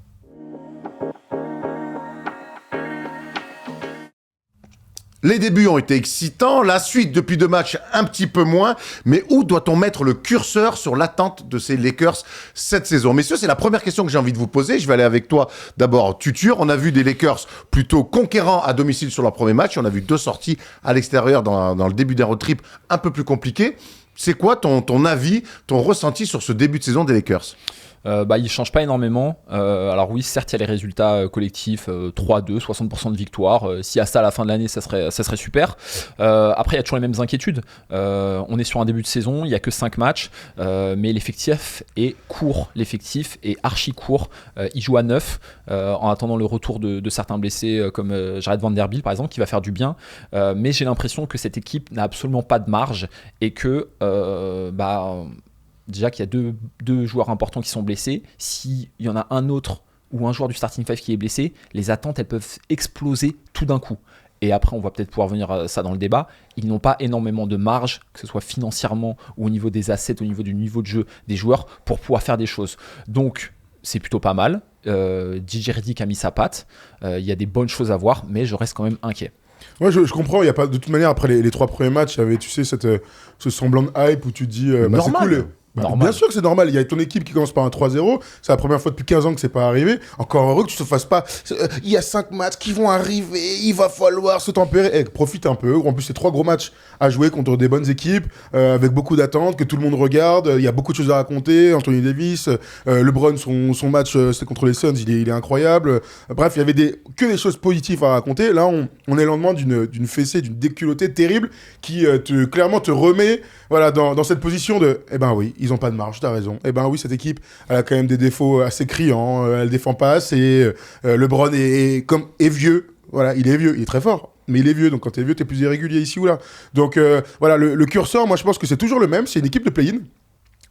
Les débuts ont été excitants, la suite depuis 2 matchs un petit peu moins, mais où doit-on mettre le curseur sur l'attente de ces Lakers cette saison? Messieurs, c'est la première question que j'ai envie de vous poser. Je vais aller avec toi d'abord, Tutur. On a vu des Lakers plutôt conquérants à domicile sur leur premier match. On a vu 2 sorties à l'extérieur dans le début d'un road trip un peu plus compliqué. C'est quoi ton avis, ton ressenti sur ce début de saison des Lakers? Il change pas énormément. Alors oui, certes, il y a les résultats collectifs, 3-2, 60% de victoire. S'il y a ça à la fin de l'année, ça serait super. Après, il y a toujours les mêmes inquiétudes. On est sur un début de saison, il n'y a que 5 matchs, mais l'effectif est court. L'effectif est archi court. Il joue à 9 en attendant le retour de certains blessés, comme Jared Vanderbilt, par exemple, qui va faire du bien. Mais j'ai l'impression que cette équipe n'a absolument pas de marge et que... déjà qu'il y a deux joueurs importants qui sont blessés. S'il y en a un autre ou un joueur du starting five qui est blessé, les attentes elles peuvent exploser tout d'un coup. Et après, on va peut-être pouvoir venir à ça dans le débat. Ils n'ont pas énormément de marge, que ce soit financièrement ou au niveau des assets, au niveau du niveau de jeu des joueurs, pour pouvoir faire des choses. Donc, c'est plutôt pas mal. DJ Redick a mis sa patte. Il y a des bonnes choses à voir, mais je reste quand même inquiet. Ouais, je comprends. Il y a pas de toute manière après les 3 premiers matchs, il y avait, tu sais, ce semblant de hype où tu te dis, c'est cool. Bien sûr que c'est normal, il y a ton équipe qui commence par un 3-0, c'est la première fois depuis 15 ans que c'est pas arrivé, encore heureux que tu te fasses pas, il y a 5 matchs qui vont arriver, il va falloir se tempérer, profite un peu, en plus c'est 3 gros matchs à jouer contre des bonnes équipes, avec beaucoup d'attentes, que tout le monde regarde, il y a beaucoup de choses à raconter, Anthony Davis, LeBron, son match c'était contre les Suns, il est incroyable, bref, il y avait que des choses positives à raconter, là on est le lendemain d'une fessée, d'une déculottée terrible, qui clairement te remet dans cette position de, eh ben oui, ils ont pas de marge, t'as raison. Eh ben oui, cette équipe, elle a quand même des défauts assez criants, elle défend pas assez, LeBron est vieux, voilà, il est vieux, il est très fort, mais il est vieux, donc quand t'es vieux, t'es plus irrégulier ici ou là. Donc le curseur, moi je pense que c'est toujours le même, c'est une équipe de play-in.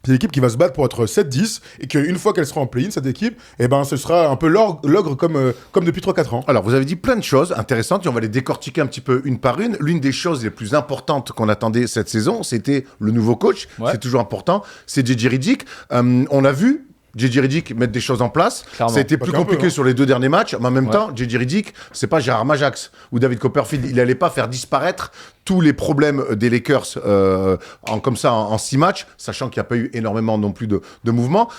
C'est une équipe qui va se battre pour être 7-10 et qu'une fois qu'elle sera en play-in, cette équipe, eh ben, ce sera un peu l'ogre comme depuis 3-4 ans. Alors, vous avez dit plein de choses intéressantes et on va les décortiquer un petit peu une par une. L'une des choses les plus importantes qu'on attendait cette saison, c'était le nouveau coach. Ouais. C'est toujours important. C'est JJ Redick. On a vu JJ Redick mettre des choses en place. Clairement. Ça a été plus compliqué sur les 2 derniers matchs, mais en même temps, JJ Redick, c'est pas Gérard Majax ou David Copperfield. Il allait pas faire disparaître tous les problèmes des Lakers en 6 matchs, sachant qu'il n'y a pas eu énormément non plus de mouvements.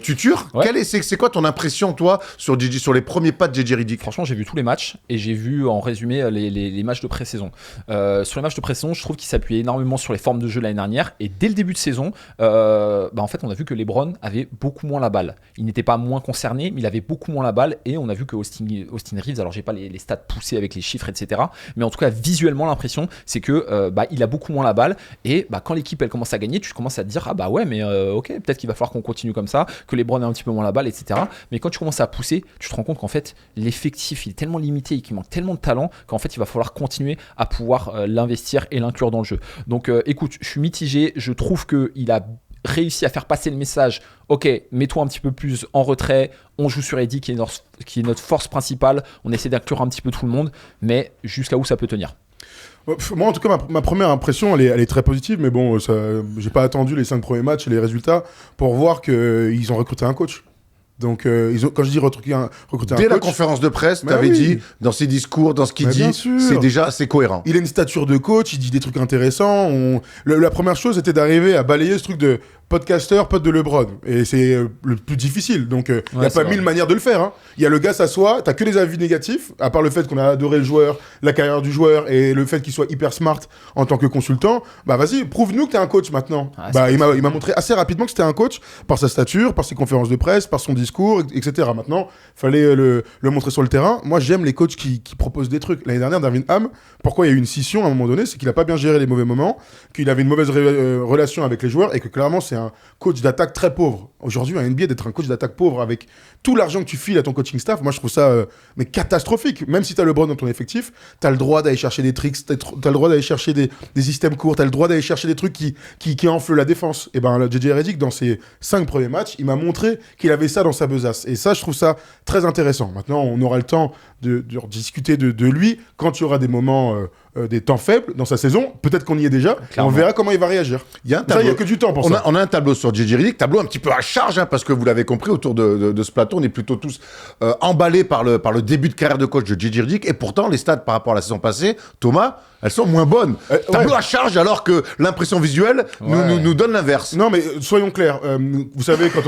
Tutur, c'est quoi ton impression, toi, sur les premiers pas de JJ Redick? Franchement, j'ai vu tous les matchs et j'ai vu en résumé les matchs de pré-saison. Sur les matchs de pré-saison, je trouve qu'il s'appuyait énormément sur les formes de jeu l'année dernière et dès le début de saison, en fait, on a vu que LeBron avait beaucoup moins la balle. Il n'était pas moins concerné, mais il avait beaucoup moins la balle et on a vu que Austin Reeves, alors j'ai pas les stats poussés avec les chiffres, etc. Mais en tout cas, visuellement, l'impression, c'est que il a beaucoup moins la balle et quand l'équipe elle commence à gagner, tu commences à te dire ok, peut-être qu'il va falloir qu'on continue comme ça, que LeBron a un petit peu moins la balle, etc. Mais quand tu commences à pousser, tu te rends compte qu'en fait l'effectif il est tellement limité et qu'il manque tellement de talent qu'en fait il va falloir continuer à pouvoir l'investir et l'inclure dans le jeu. Donc écoute, je suis mitigé, je trouve qu'il a réussi à faire passer le message, ok, mets-toi un petit peu plus en retrait, on joue sur Eddie qui est notre force principale, on essaie d'inclure un petit peu tout le monde, mais jusqu'à où ça peut tenir? Moi, en tout cas, ma première impression, elle est très positive, mais bon, j'ai pas attendu les 5 premiers matchs et les résultats pour voir qu'ils ont recruté un coach. Donc, quand je dis recruter un coach... Dès la conférence de presse, t'avais dit, dans ses discours, dans ce qu'il dit, c'est cohérent. Il a une stature de coach, il dit des trucs intéressants. La première chose, c'était d'arriver à balayer ce truc de podcaster, pote de LeBron. Et c'est le plus difficile. Donc, il n'y a pas 1000 manières de le faire. Hein. Il y a le gars s'assoit, t'as que des avis négatifs, à part le fait qu'on a adoré le joueur, la carrière du joueur et le fait qu'il soit hyper smart en tant que consultant. Bah, vas-y, prouve-nous que t'es un coach maintenant. Il m'a montré assez rapidement que c'était un coach par sa stature, par ses conférences de presse, par son discours, etc. Maintenant, fallait le montrer sur le terrain. Moi, j'aime les coachs qui proposent des trucs. L'année dernière, Darvin Ham, pourquoi il y a eu une scission à un moment donné, c'est qu'il a pas bien géré les mauvais moments, qu'il avait une mauvaise relation avec les joueurs et que clairement, c'est un coach d'attaque très pauvre. Aujourd'hui, à NBA, d'être un coach d'attaque pauvre avec tout l'argent que tu files à ton coaching staff, moi je trouve ça mais catastrophique. Même si tu as LeBron dans ton effectif, tu as le droit d'aller chercher des tricks, tu as le droit d'aller chercher des systèmes courts, tu as le droit d'aller chercher des trucs qui enflent la défense. Et ben JJ Redick, dans ses 5 premiers matchs, il m'a montré qu'il avait ça dans sa besace. Et ça, je trouve ça très intéressant. Maintenant, on aura le temps de discuter de lui quand il y aura des moments des temps faibles dans sa saison. Peut-être qu'on y est déjà. On verra comment il va réagir. Il y a un Ça, tableau. il y a que du temps pour ça. On a un tableau sur JJ Redick, tableau un petit peu à charge, parce que vous l'avez compris, autour de ce plateau, on est plutôt tous emballés par le début de carrière de coach de JJ Redick. Et pourtant, les stats par rapport à la saison passée, Thomas, elles sont moins bonnes. Tableau à charge, alors que l'impression visuelle nous donne l'inverse. Non, mais soyons clairs. Vous savez, quand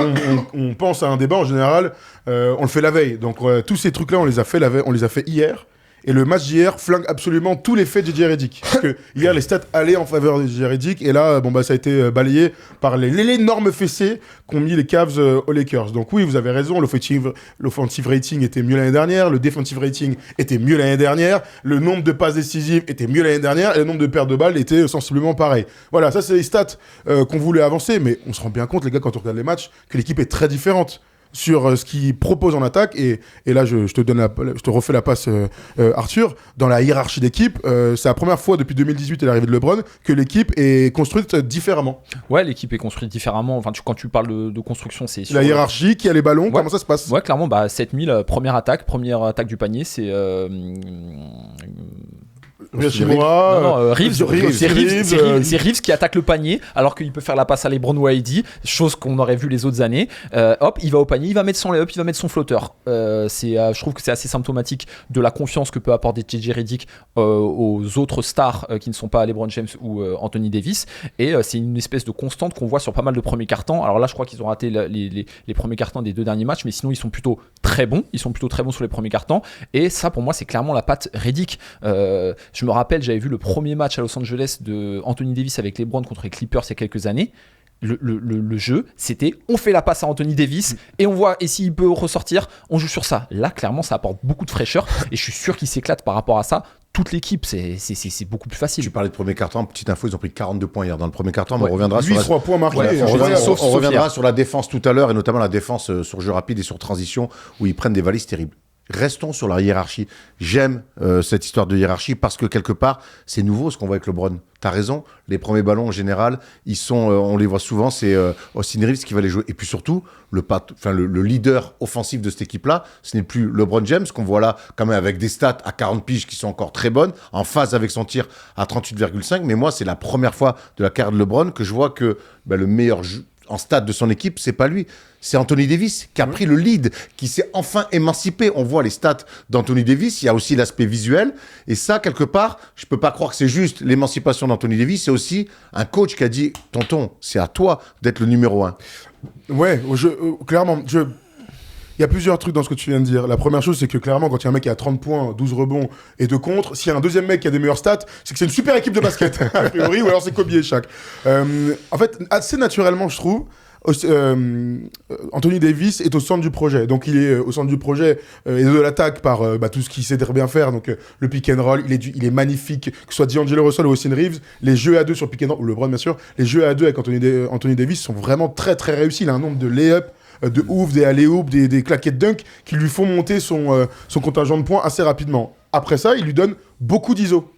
on pense à un débat, en général, on le fait la veille. Donc, tous ces trucs-là, on les a fait hier. Et le match d'hier flingue absolument tous les faits de JJ Redick. Parce que hier, les stats allaient en faveur de JJ Redick. Et là, ça a été balayé par l'énorme fessée qu'ont mis les Cavs aux Lakers. Donc oui, vous avez raison. L'offensive rating était mieux l'année dernière. Le defensive rating était mieux l'année dernière. Le nombre de passes décisives était mieux l'année dernière. Et le nombre de pertes de balles était sensiblement pareil. Voilà, ça, c'est les stats qu'on voulait avancer. Mais on se rend bien compte, les gars, quand on regarde les matchs, que l'équipe est très différente sur ce qu'il propose en attaque, et là je te refais la passe, Arthur. Dans la hiérarchie d'équipe, c'est la première fois depuis 2018 et l'arrivée de LeBron que l'équipe est construite différemment. Ouais, l'équipe est construite différemment. Enfin, quand tu parles de construction, c'est sur la hiérarchie, qui a les ballons, comment ça se passe? Ouais, clairement, 7000, première attaque du panier, c'est Reeves, c'est Reeves qui attaque le panier alors qu'il peut faire la passe à LeBron ou à AD, chose qu'on aurait vu les autres années. Hop, il va au panier, il va mettre son layup, il va mettre son flotteur. Je trouve que c'est assez symptomatique de la confiance que peut apporter JJ Redick aux autres stars qui ne sont pas LeBron James ou Anthony Davis. Et c'est une espèce de constante qu'on voit sur pas mal de premiers cartons. Alors là, je crois qu'ils ont raté les premiers cartons des 2 derniers matchs, mais sinon ils sont plutôt très bons. Ils sont plutôt très bons sur les premiers cartons. Et ça, pour moi, c'est clairement la patte Redick. Je me rappelle, j'avais vu le premier match à Los Angeles de Anthony Davis avec LeBron contre les Clippers il y a quelques années. Le jeu, c'était on fait la passe à Anthony Davis et on voit, et s'il peut ressortir, on joue sur ça. Là, clairement, ça apporte beaucoup de fraîcheur et je suis sûr qu'il s'éclate par rapport à ça. Toute l'équipe, c'est beaucoup plus facile. Tu parlais de premier carton, petite info, ils ont pris 42 points hier dans le premier carton, mais on reviendra 3 points marqués. On reviendra sur la défense tout à l'heure, et notamment la défense sur jeu rapide et sur transition, où ils prennent des valises terribles. Restons sur la hiérarchie. J'aime cette histoire de hiérarchie parce que quelque part, c'est nouveau ce qu'on voit avec LeBron. T'as raison, les premiers ballons en général, ils sont, on les voit souvent, c'est Austin Reeves qui va les jouer. Et puis surtout, le leader offensif de cette équipe-là, ce n'est plus LeBron James, qu'on voit là quand même avec des stats à 40 piges qui sont encore très bonnes, en phase avec son tir à 38,5. Mais moi, c'est la première fois de la carrière de LeBron que je vois que le meilleur en stade de son équipe, c'est pas lui. C'est Anthony Davis qui a pris le lead, qui s'est enfin émancipé. On voit les stats d'Anthony Davis, il y a aussi l'aspect visuel. Et ça, quelque part, je peux pas croire que c'est juste l'émancipation d'Anthony Davis, c'est aussi un coach qui a dit « Tonton, c'est à toi d'être le numéro 1 ». Ouais, clairement, il y a plusieurs trucs dans ce que tu viens de dire. La première chose, c'est que clairement, quand il y a un mec qui a 30 points, 12 rebonds et 2 contres, s'il y a un deuxième mec qui a des meilleures stats, c'est que c'est une super équipe de basket, a priori, ou alors c'est Kobe et Shaq. En fait, assez naturellement, je trouve, Anthony Davis est au centre du projet. Donc il est au centre du projet et de l'attaque par tout ce qu'il sait très bien faire. Donc le pick and roll, il est magnifique, que ce soit D'Angelo Russell ou Austin Reeves. Les jeux à 2 sur pick and roll, ou LeBron bien sûr, les jeux à 2 avec Anthony Davis sont vraiment très très réussis. Il a un nombre de lay-up, de ouf, des alley-oop, des claquettes dunk qui lui font monter son contingent de points assez rapidement. Après ça, il lui donne beaucoup d'ISO.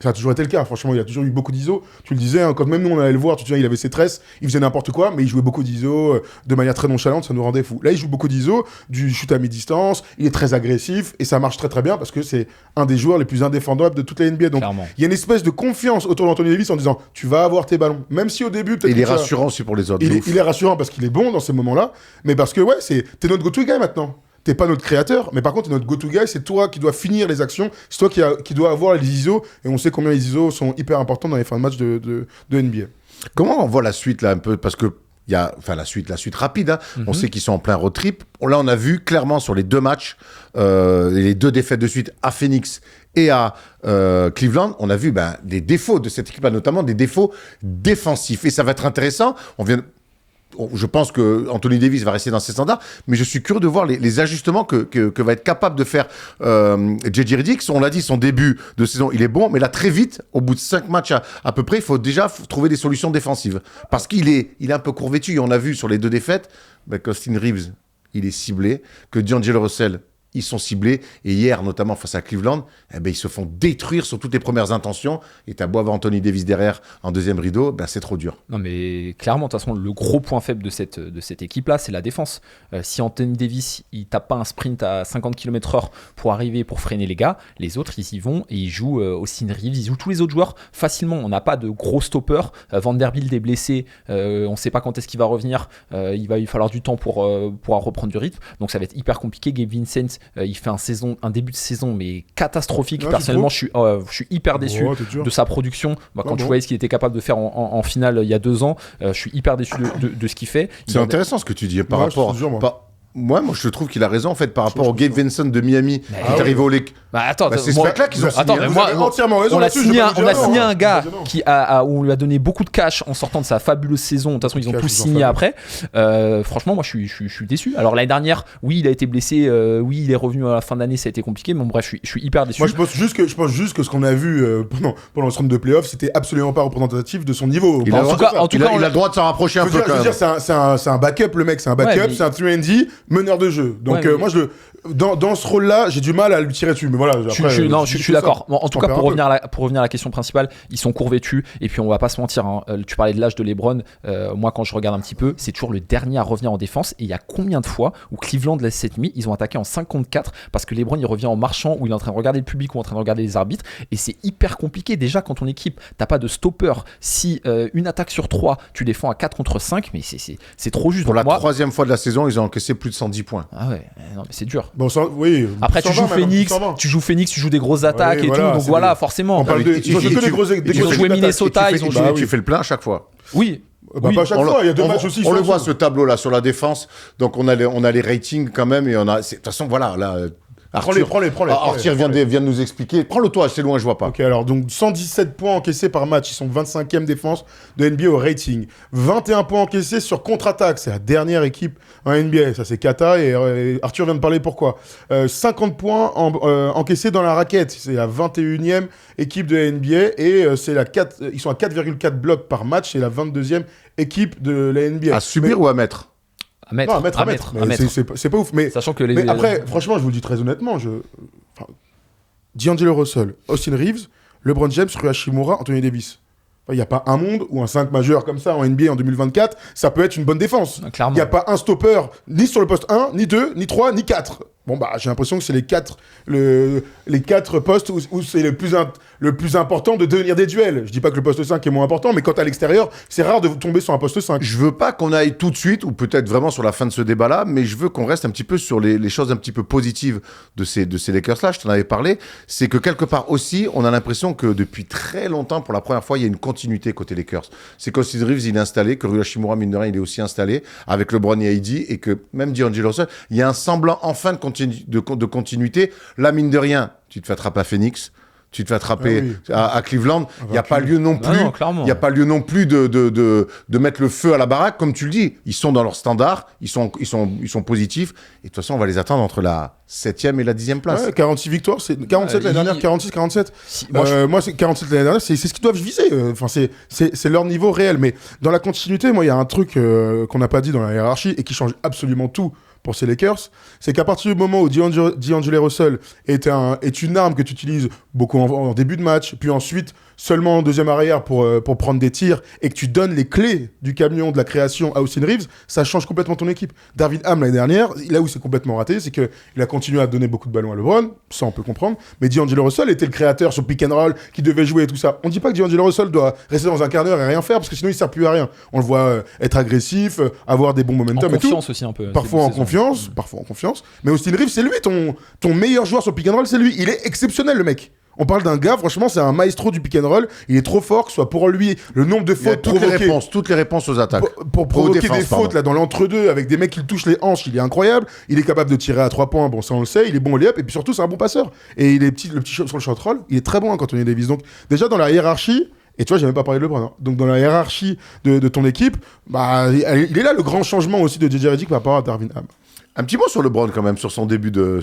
Ça a toujours été le cas, franchement, il a toujours eu beaucoup d'ISO. Tu le disais, quand même nous on allait le voir, tu te souviens, il avait ses tresses, il faisait n'importe quoi, mais il jouait beaucoup d'ISO de manière très nonchalante, ça nous rendait fous. Là, il joue beaucoup d'ISO, du shoot à mi-distance, il est très agressif, et ça marche très très bien parce que c'est un des joueurs les plus indéfendables de toute la NBA. Donc, il y a une espèce de confiance autour d'Anthony Davis en disant, tu vas avoir tes ballons. Même si au début, peut-être. Il est rassurant aussi pour les autres. Il est rassurant parce qu'il est bon dans ces moments-là, mais parce que, t'es notre go-to guy maintenant. T'es pas notre créateur, mais par contre, t'es notre go-to guy, c'est toi qui dois finir les actions, c'est toi qui dois avoir les ISO, et on sait combien les ISO sont hyper importants dans les fins de match de NBA. Comment on voit la suite là un peu, parce que il y a la suite rapide, hein. On sait qu'ils sont en plein road trip. Là, on a vu clairement sur les 2 matchs, les 2 défaites de suite à Phoenix et à Cleveland, on a vu des défauts de cette équipe, notamment des défauts défensifs. Et ça va être intéressant. Je pense que Anthony Davis va rester dans ses standards, mais je suis curieux de voir les ajustements que va être capable de faire JJ Redick. On l'a dit, son début de saison, il est bon, mais là, très vite, au bout de 5 matchs à peu près, il faut déjà trouver des solutions défensives. Parce qu'il est un peu court vêtu. On a vu sur les 2 défaites qu'Austin Reeves, il est ciblé, que D'Angelo Russell, ils sont ciblés. Et hier, notamment face à Cleveland, ils se font détruire sur toutes les premières intentions. Et t'as beau avoir Anthony Davis derrière en deuxième rideau, c'est trop dur. Non, mais clairement, de toute façon, le gros point faible de cette équipe-là, c'est la défense. Si Anthony Davis, il tape pas un sprint à 50 km/h pour arriver, pour freiner les gars, les autres, ils y vont et ils jouent Austin Reeves, ils jouent tous les autres joueurs facilement. On n'a pas de gros stoppers. Vanderbilt est blessé, on ne sait pas quand est-ce qu'il va revenir. Il va lui falloir du temps pour pouvoir reprendre du rythme. Donc ça va être hyper compliqué. Gabe Vincent, il fait un début de saison mais catastrophique. Personnellement, je suis hyper déçu de sa production. Quand tu voyais ce qu'il était capable de faire en finale il y a 2 ans, je suis hyper déçu de ce qu'il fait. C'est intéressant ce que tu dis par rapport. Moi, je trouve qu'il a raison en fait par rapport au Gabe Vincent de Miami qui est arrivé au Lakers. C'est ce mec-là qu'ils ont signé. Entièrement raison. On a signé un gars où on lui a donné beaucoup de cash en sortant de sa fabuleuse saison. De toute façon, ils ont tous signé après. Franchement, moi, je suis déçu. Alors l'année dernière, oui, il a été blessé. Oui, il est revenu à la fin de l'année. Ça a été compliqué. Mais bon, bref, je suis hyper déçu. Moi, je pense juste que ce qu'on a vu pendant ce round de playoff, c'était absolument pas représentatif de son niveau. Il a le droit de s'en rapprocher un peu. Je veux dire, c'est un backup, le mec. C'est un backup. C'est un 3&D meneur de jeu. Donc moi, dans ce rôle-là, j'ai du mal à lui tirer dessus. Mais voilà. Je suis d'accord. Bon, en tout cas, pour revenir à la question principale, ils sont court vêtus. Et puis, on va pas se mentir. Tu parlais de l'âge de LeBron. Moi, quand je regarde un petit peu, c'est toujours le dernier à revenir en défense. Et il y a combien de fois où Cleveland laisse cette nuit, ils ont attaqué en 5-contre-4 parce que LeBron il revient en marchant, où il est en train de regarder le public ou en train de regarder les arbitres. Et c'est hyper compliqué. Déjà, quand ton équipe, t'as pas de stopper. Si une attaque sur 3, tu défends à 4-contre-5, mais c'est trop juste. Pour la troisième fois de la saison, ils ont encaissé plus de 110 points. Ah ouais, non, mais c'est dur. Bon, oui. Après, tu joues Phoenix, tu joues des grosses attaques et tout. Donc voilà, forcément. On parle ils ont joué Minnesota, ils ont joué. Tu fais le plein à chaque fois. Oui. Pas chaque fois, il y a 2 matchs aussi. On le voit ce tableau-là sur la défense. Donc on a les ratings quand même et de toute façon voilà là. Arthur vient de nous expliquer. Prends-le toi, c'est loin, je vois pas. Ok, alors donc 117 points encaissés par match, ils sont 25e défense de NBA au rating. 21 points encaissés sur contre-attaque, c'est la dernière équipe en NBA. Ça c'est Kata et Arthur vient de parler pourquoi. 50 points encaissés dans la raquette, c'est la 21e équipe de la NBA et ils sont à 4,4 blocs par match, c'est la 22e équipe de la NBA. À subir ou à mettre? À mettre. C'est pas ouf. Mais, sachant que mais après, franchement, je vous le dis très honnêtement, D'Angelo Russell, Austin Reeves, LeBron James, Rui Hachimura, Anthony Davis. Il n'y a pas un monde où un 5 majeur comme ça en NBA en 2024, ça peut être une bonne défense. Il n'y a pas un stopper ni sur le poste 1, ni 2, ni 3, ni 4. Bon, j'ai l'impression que c'est les 4 postes où c'est le plus important de devenir des duels. Je dis pas que le poste 5 est moins important, mais quand à l'extérieur, c'est rare de tomber sur un poste 5. Je veux pas qu'on aille tout de suite, ou peut-être vraiment sur la fin de ce débat-là, mais je veux qu'on reste un petit peu sur les choses un petit peu positives de ces Lakers-là. Je t'en avais parlé. C'est que quelque part aussi, on a l'impression que depuis très longtemps, pour la première fois, il y a une continuité côté Lakers. C'est qu'Austin Reeves, il est installé, que Rui Hachimura, mine de rien, il est aussi installé, avec LeBron et AD, et que même D'Angelo Russell, il y a un semblant enfin de continuité. Là, mine de rien, tu te fais attraper à Phoenix, tu te fais attraper à Cleveland. Il n'y a pas lieu non plus. Il n'y a pas lieu non plus de mettre le feu à la baraque, comme tu le dis. Ils sont dans leur standard, ils sont positifs. Et de toute façon, on va les attendre entre la 7e et la 10e place. Ouais, 46 victoires, c'est 47 l'année dernière, 46, 47. Moi, c'est 47 l'année dernière, c'est ce qu'ils doivent viser. C'est leur niveau réel. Mais dans la continuité, moi, il y a un truc qu'on n'a pas dit dans la hiérarchie et qui change absolument tout pour ces Lakers, c'est qu'à partir du moment où D'Angelo Russell est une arme que tu utilises beaucoup en début de match, puis ensuite seulement en deuxième arrière pour prendre des tirs, et que tu donnes les clés du camion de la création à Austin Reeves, ça change complètement ton équipe. Darvin Ham l'année dernière, là où c'est complètement raté, c'est qu'il a continué à donner beaucoup de ballons à LeBron, ça on peut comprendre, mais D'Angelo Russell était le créateur sur pick and roll, qui devait jouer et tout ça. On ne dit pas que D'Angelo Russell doit rester dans un quart d'heure et rien faire, parce que sinon il ne sert plus à rien. On le voit être agressif, avoir des bons momentum et tout. En confiance aussi un peu. Parfois en confiance. Mais Austin Reeves, c'est lui, ton meilleur joueur sur pick and roll, c'est lui. Il est exceptionnel, le mec. On parle d'un gars, franchement, c'est un maestro du pick and roll. Il est trop fort, que ce soit pour lui, le nombre de fautes provoquées. Toutes les réponses aux attaques. Pour provoquer des fautes là, dans l'entre-deux, avec des mecs qui le touchent les hanches, il est incroyable. Il est capable de tirer à 3 points, bon, ça on le sait. Il est bon au lay-up, et puis surtout, c'est un bon passeur. Et il est le petit sur le shot roll, il est très bon quand on est Davis. Donc, déjà, dans la hiérarchie, et tu vois, j'ai même pas parlé de LeBron. Hein. Donc, dans la hiérarchie de ton équipe, il est là le grand changement aussi de JJ Redick par rapport à Darvin Ham. Un petit mot sur LeBron quand même, sur son début de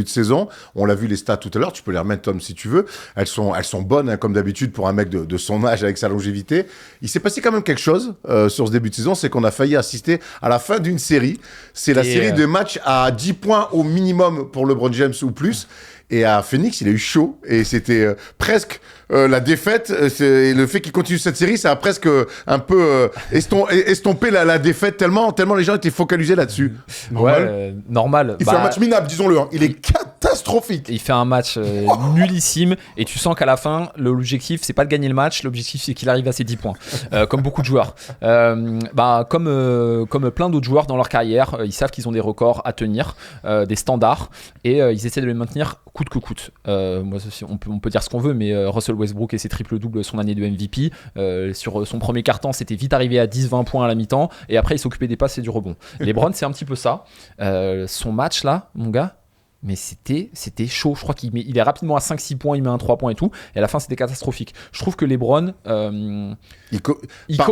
saison. On l'a vu les stats tout à l'heure, tu peux les remettre Tom si tu veux. Elles sont bonnes hein, comme d'habitude pour un mec de son âge avec sa longévité. Il s'est passé quand même quelque chose sur ce début de saison, c'est qu'on a failli assister à la fin d'une série. C'est la série de matchs à 10 points au minimum pour LeBron James ou plus. Et à Phoenix, il a eu chaud et c'était presque la défaite. Et le fait qu'il continue cette série, ça a presque un peu estompé la défaite tellement les gens étaient focalisés là-dessus. Normal. Il fait un match minable, disons-le. Hein. Il est catastrophique. Il fait un match nullissime et tu sens qu'à la fin, l'objectif, c'est pas de gagner le match. L'objectif, c'est qu'il arrive à ses 10 points. Comme beaucoup de joueurs. Comme plein d'autres joueurs dans leur carrière, ils savent qu'ils ont des records à tenir, des standards et ils essaient de les maintenir coûte que coûte. On peut dire ce qu'on veut, mais Russell Westbrook et ses triple-doubles son année de MVP. Sur son premier quart-temps, c'était vite arrivé à 10-20 points à la mi-temps, et après il s'occupait des passes et du rebond. LeBron, c'est un petit peu ça. Son match là, mon gars, mais c'était chaud. Je crois qu'il est rapidement à 5-6 points, il met un 3 points et tout, et à la fin c'était catastrophique. Je trouve que LeBron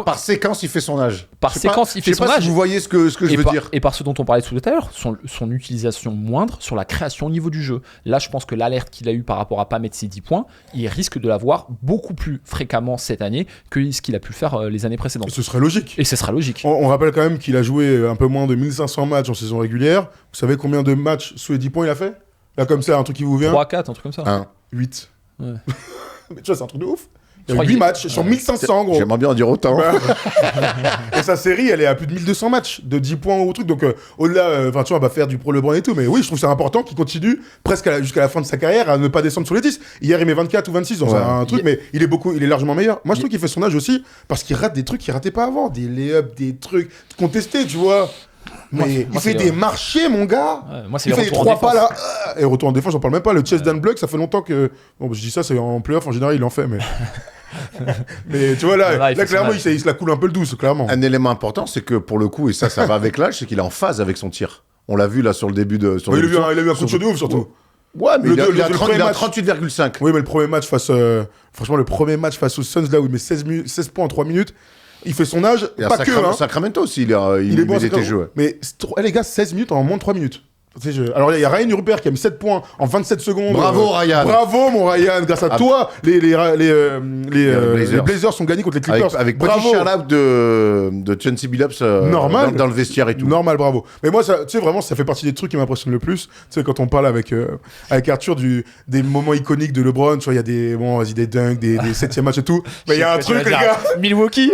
par séquence il fait son âge. Par séquence il fait son âge. Si vous voyez ce que je veux dire. Et par ce dont on parlait tout à l'heure, son utilisation moindre sur la création au niveau du jeu. Là je pense que l'alerte qu'il a eu par rapport à pas mettre ses 10 points, il risque de l'avoir beaucoup plus fréquemment cette année que ce qu'il a pu faire les années précédentes. Et ce serait logique. On rappelle quand même qu'il a joué un peu moins de 1500 matchs en saison régulière. Vous savez combien de matchs sous les 10 points il a fait ? Là, comme ça, un truc qui vous vient. 3-4, un truc comme ça. 8. Ouais. Mais tu vois, c'est un truc de ouf. Il y a 8 matchs sur 1500, gros. J'aimerais bien en dire autant. Et sa série, elle est à plus de 1200 matchs de 10 points ou truc. Donc, au-delà, tu vois, on va faire du pro LeBron et tout. Mais oui, je trouve ça important qu'il continue presque jusqu'à la fin de sa carrière à ne pas descendre sur les 10. Hier, il met 24 ou 26 dans un truc, mais il est largement meilleur. Moi, je trouve qu'il fait son âge aussi parce qu'il rate des trucs qu'il ratait pas avant. Des lay-ups, des trucs contestés, tu vois. Mais il fait des marchés, mon gars. Moi, c'est il fait les 3 pas là. Et retour en défense, j'en parle même pas. Le chest down block, ça fait longtemps que. Bon, je dis ça, c'est en playoff en général, il en fait, mais. Mais tu vois, là clairement, il se la coule un peu le douce, clairement. Un élément important, c'est que pour le coup, et ça va avec l'âge, c'est qu'il est en phase avec son tir. On l'a vu là sur le début de. Il a eu un coup de chaud de ouf, surtout. Ouais, mais il a 38,5. Oui, mais le premier match face. Franchement, le premier match face aux Suns, là où il met 16 points en 3 minutes. Il fait son âge, et pas que. Sacramento aussi, il est bon, met des jeux. Mais les gars, 16 minutes en moins de 3 minutes. Alors il y a Ryan Rupert qui a mis 7 points en 27 secondes. Bravo Ryan. Bravo mon Ryan, grâce à toi les Blazers sont gagnés contre les Clippers. Avec petit shout-out de Chauncey Billups dans le vestiaire et tout. Normal, bravo. Mais moi, tu sais vraiment, ça fait partie des trucs qui m'impressionnent le plus. Tu sais, quand on parle avec Arthur des moments iconiques de LeBron, tu vois, il y a des dunks, des 7e matchs et tout. Mais il y a un truc, les gars. Milwaukee.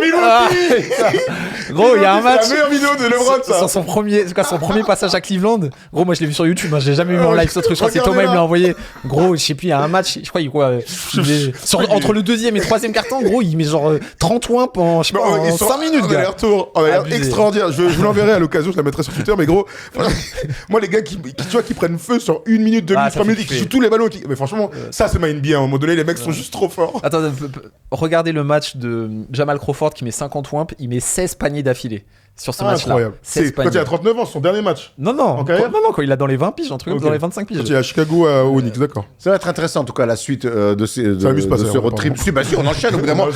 Gros, il y a un match. C'est la meilleure vidéo de LeBron, ça. Sur son premier passage à Cleveland. Gros, moi je l'ai vu sur YouTube, moi j'ai jamais vu en live ce truc. Je crois que c'est Thomas, il me l'a envoyé. Gros, je sais plus, il y a un match, je crois entre le deuxième et le troisième quart-temps, gros, il met genre 30 points en 5 minutes. On a l'air extraordinaire. Je vous l'enverrai à l'occasion, je la mettrai sur Twitter, mais gros, moi les gars qui prennent feu sur 1 minute, 2 minutes, 3 minutes, qui jouent tous les ballons, mais franchement, ça c'est ma NBA. À un moment donné, les mecs sont juste trop forts. Attends, regardez le match de Jamal Crawford qui met 50 points, il met 16 paniers d'affilée. Sur ce match-là. Incroyable. C'est quand il a 39 ans, son dernier match. Non, quand il a dans les 20 piges, un truc dans les 25 piges. Quand il est à Chicago, à Onyx, d'accord. Ça va être intéressant, en tout cas, la suite de ce road trip. Si, on enchaîne au bout d'un moment.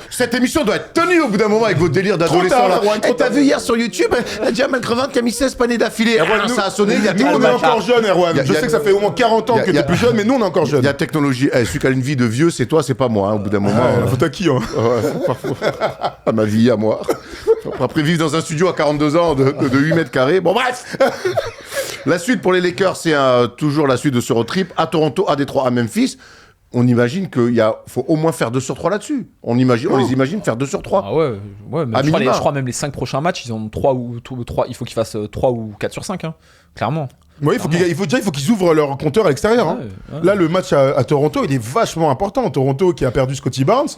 Cette émission doit être tenue au bout d'un moment avec vos délires d'adolescents là. T'as vu hier sur YouTube, Jamal Crawford qui a mis 16 paniers d'affilée. Ça a sonné, il y a nous, on est encore jeunes, Erwan. Je sais que ça fait au moins 40 ans que t'es plus jeune, mais nous, on est encore jeunes. Il y a technologie. Celui qui a une vie de vieux, c'est toi, c'est pas moi. Au bout d'un moment. La faute à qui, hein. À ma vie, à moi. Après vivre dans un studio à 42 ans de 8 mètres carrés. Bon, bref. La suite pour les Lakers, c'est toujours la suite de ce road trip à Toronto, à Détroit, à Memphis. On imagine qu'il faut au moins faire 2 sur 3 là-dessus. On les imagine faire 2 sur 3. Ah ouais, je crois même les 5 prochains matchs, ils ont 3 ou 3. Il faut qu'ils fassent 3 ou 4 sur 5, hein, clairement. Oui, il faut qu'ils ouvrent leur compteur à l'extérieur. Hein. Ouais. Là, le match à Toronto, il est vachement important. Toronto qui a perdu Scottie Barnes.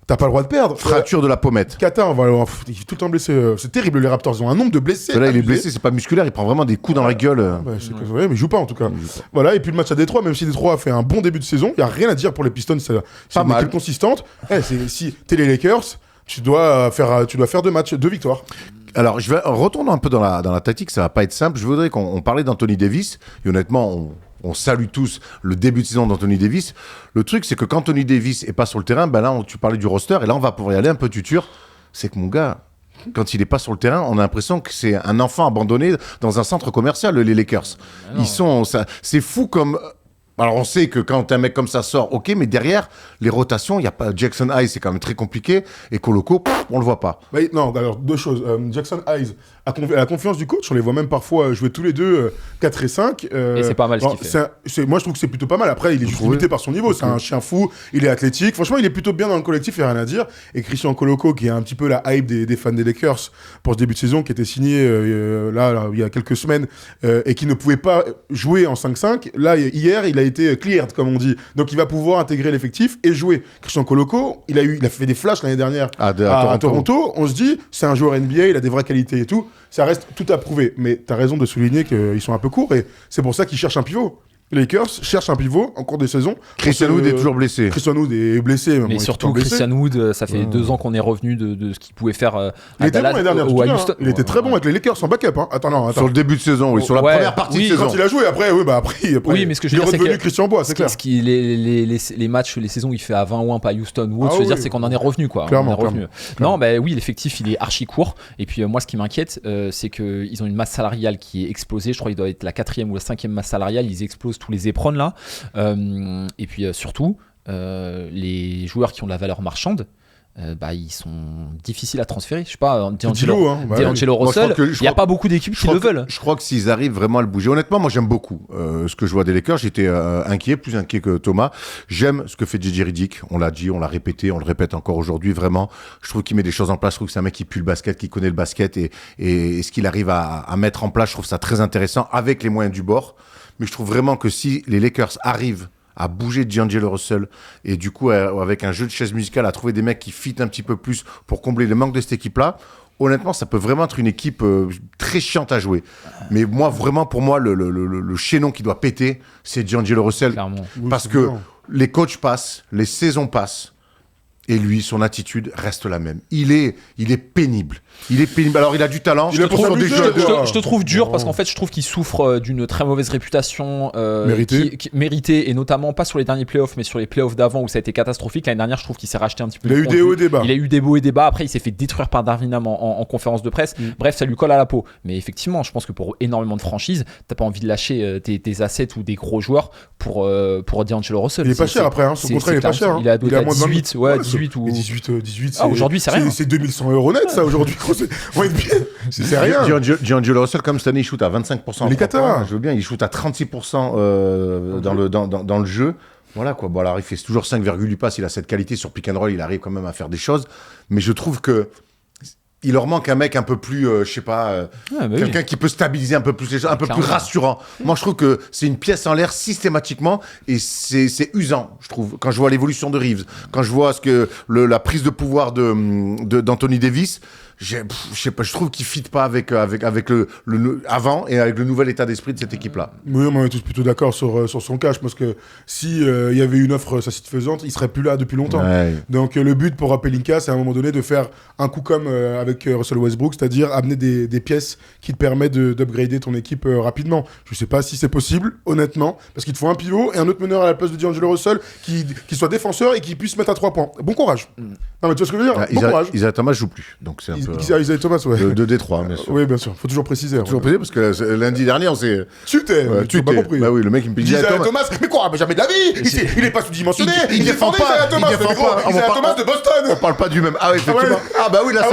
T'as pas le droit de perdre. Fracture de la pommette. Kata, il est tout le temps blessé. C'est terrible, les Raptors. Ils ont un nombre de blessés. Là, il est blessé, c'est pas musculaire, il prend vraiment des coups dans la gueule. Mais il joue pas en tout cas. Voilà, et puis le match à Détroit, même si Détroit a fait un bon début de saison, il n'y a rien à dire pour les Pistons. C'est une équipe consistante. Si t'es les Lakers, tu dois faire 2 matchs, 2 victoires. Alors, je vais retourner un peu dans la tactique, ça va pas être simple. Je voudrais qu'on parlait d'Anthony Davis. Et honnêtement, on salue tous le début de saison d'Anthony Davis. Le truc, c'est que quand Anthony Davis est pas sur le terrain, là, tu parlais du roster, et là, on va pouvoir y aller un peu tuture. C'est que mon gars, quand il est pas sur le terrain, on a l'impression que c'est un enfant abandonné dans un centre commercial, les Lakers. C'est fou comme... Alors on sait que quand un mec comme ça sort, ok, mais derrière, les rotations, il y a pas Jackson Hayes, c'est quand même très compliqué, et Koloko, on le voit pas. Bah, non, alors deux choses. Jackson Hayes a la confiance du coach, on les voit même parfois jouer tous les deux 4 et 5. Et c'est pas mal ce qu'il fait. Moi je trouve que c'est plutôt pas mal. Après, il est juste limité par son niveau, c'est un chien fou, il est athlétique. Franchement, il est plutôt bien dans le collectif, il n'y a rien à dire. Et Christian Koloko, qui est un petit peu la hype des fans des Lakers pour ce début de saison, qui était signé là, il y a quelques semaines, et qui ne pouvait pas jouer en 5-5. Là, hier, il a été cleared, comme on dit. Donc il va pouvoir intégrer l'effectif et jouer. Christian Koloko, il a fait des flashs l'année dernière à Toronto. On se dit, c'est un joueur NBA, il a des vraies qualités et tout. Ça reste tout à prouver. Mais t'as raison de souligner qu'ils sont un peu courts et c'est pour ça qu'ils cherchent un pivot. Les Lakers cherchent un pivot en cours de saison. Christian Wood est toujours blessé. Christian Wood est blessé. Mais surtout, Christian Wood, ça fait 2 ans qu'on est revenu de ce qu'il pouvait faire à Dallas ou à Houston. Il était très bon avec les Lakers en backup. Hein. Attends. Sur le début de saison, oui. Sur la première partie de saison. Quand il a joué, après, oui, mais ce que je veux dire, c'est que Christian Bois, c'est clair. Les matchs, les saisons où il fait à 20 ou 1 pas Houston Wood, je veux dire, c'est qu'on en est revenu, quoi. Clairement. Non, bah oui, l'effectif, il est archi court. Et puis, moi, ce qui m'inquiète, c'est qu'ils ont une masse salariale qui est explosée. Je crois qu'il doit être la 4e ou la 5e masse salariale. Ils explosent tous les éperons, là. Et puis surtout, les joueurs qui ont de la valeur marchande, ils sont difficiles à transférer. Je sais pas, D'Angelo Russell, il n'y a pas beaucoup d'équipes qui le veulent. Je crois que s'ils arrivent vraiment à le bouger, honnêtement, moi j'aime beaucoup ce que je vois des Lakers. J'étais plus inquiet que Thomas. J'aime ce que fait JJ Redick. On l'a dit, on l'a répété, on le répète encore aujourd'hui. Vraiment, je trouve qu'il met des choses en place. Je trouve que c'est un mec qui pue le basket, qui connaît le basket et ce qu'il arrive à mettre en place, je trouve ça très intéressant avec les moyens du bord. Mais je trouve vraiment que si les Lakers arrivent à bouger D'Angelo Russell et du coup avec un jeu de chaise musicale à trouver des mecs qui fit un petit peu plus pour combler le manque de cette équipe-là, honnêtement ça peut vraiment être une équipe très chiante à jouer. Mais moi vraiment pour moi le chaînon qui doit péter c'est D'Angelo Russell. Clairement. Parce que les coachs passent, les saisons passent et lui son attitude reste la même. Il est pénible. Alors, il a du talent. Je te trouve dur parce qu'en fait, je trouve qu'il souffre d'une très mauvaise réputation méritée et notamment pas sur les derniers playoffs, mais sur les playoffs d'avant où ça a été catastrophique. L'année dernière, je trouve qu'il s'est racheté un petit peu. Il a eu des hauts et des bas. Il a eu des hauts et des bas. Après, il s'est fait détruire par Darvin Ham en conférence de presse. Bref, ça lui colle à la peau. Mais effectivement, je pense que pour énormément de franchises, t'as pas envie de lâcher tes assets ou des gros joueurs pour D'Angelo Russell. Il est pas cher après. Son contrat, il est pas cher. Il a 18 ou 18. Aujourd'hui, c'est rien. C'est 2100 € net, ça aujourd'hui. C'est rien. D'Angelo Russell, comme cette année, il shoot à 25%. Les Qatar. Je veux bien, il shoot à 36% dans le jeu. Voilà quoi. Bon, alors il fait toujours 5,8 passes. Il a cette qualité sur pick and roll. Il arrive quand même à faire des choses. Mais je trouve que il leur manque un mec un peu plus, quelqu'un qui peut stabiliser un peu plus les choses, un peu plus rassurant. Moi, je trouve que c'est une pièce en l'air systématiquement et c'est usant, je trouve. Quand je vois l'évolution de Reeves, quand je vois la prise de pouvoir d'Anthony Davis, je sais pas, je trouve qu'il fit pas avec le avant et avec le nouvel état d'esprit de cette équipe-là. Oui, on est tous plutôt d'accord sur son cash parce que si il y avait une offre satisfaisante, il serait plus là depuis longtemps. Ouais. Donc le but pour Pelinka, c'est à un moment donné de faire un coup comme avec Russell Westbrook, c'est-à-dire amener des pièces qui te permettent d'upgrader ton équipe rapidement. Je sais pas si c'est possible, honnêtement, parce qu'il te faut un pivot et un autre meneur à la place de D'Angelo Russell qui soit défenseur et qui puisse mettre à 3 points. Bon courage. Non mais tu vois ce que je veux dire. Bon courage. Isaiah Thomas joue plus, donc c'est un peu. Isaiah Thomas, ouais. De Détroit, bien sûr. Oui, bien sûr. Faut toujours préciser. Toujours préciser parce que lundi dernier, on s'est. Tu t'es pas compris. Bah oui, le mec il me dit Isaiah Thomas. Mais quoi? Jamais de la vie. Il est pas sous-dimensionné. Il défend pas. Isaiah Thomas. Isaiah Thomas de Boston. On parle pas du même. Ah oui, effectivement. Ah bah oui, là,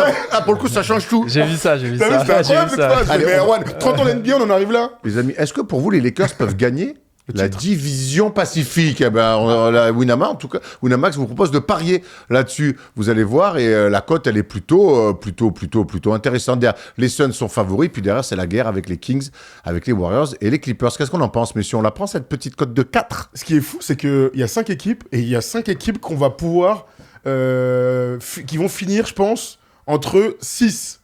pour le coup, ça change tout. J'ai vu ça. C'est incroyable. Mais Erwan, 30 ans d'NBA, on en arrive là. Les amis, est-ce que pour vous, les Lakers peuvent gagner la division Pacifique? Winamax, en tout cas, Winamax vous propose de parier là-dessus. Vous allez voir, et la cote, elle est plutôt intéressante. Derrière, les Suns sont favoris, puis derrière, c'est la guerre avec les Kings, avec les Warriors et les Clippers. Qu'est-ce qu'on en pense, messieurs? On la prend, cette petite cote de 4? Ce qui est fou, c'est qu'il y a 5 équipes, et il y a 5 équipes qu'on va pouvoir, qui vont finir, je pense, entre 6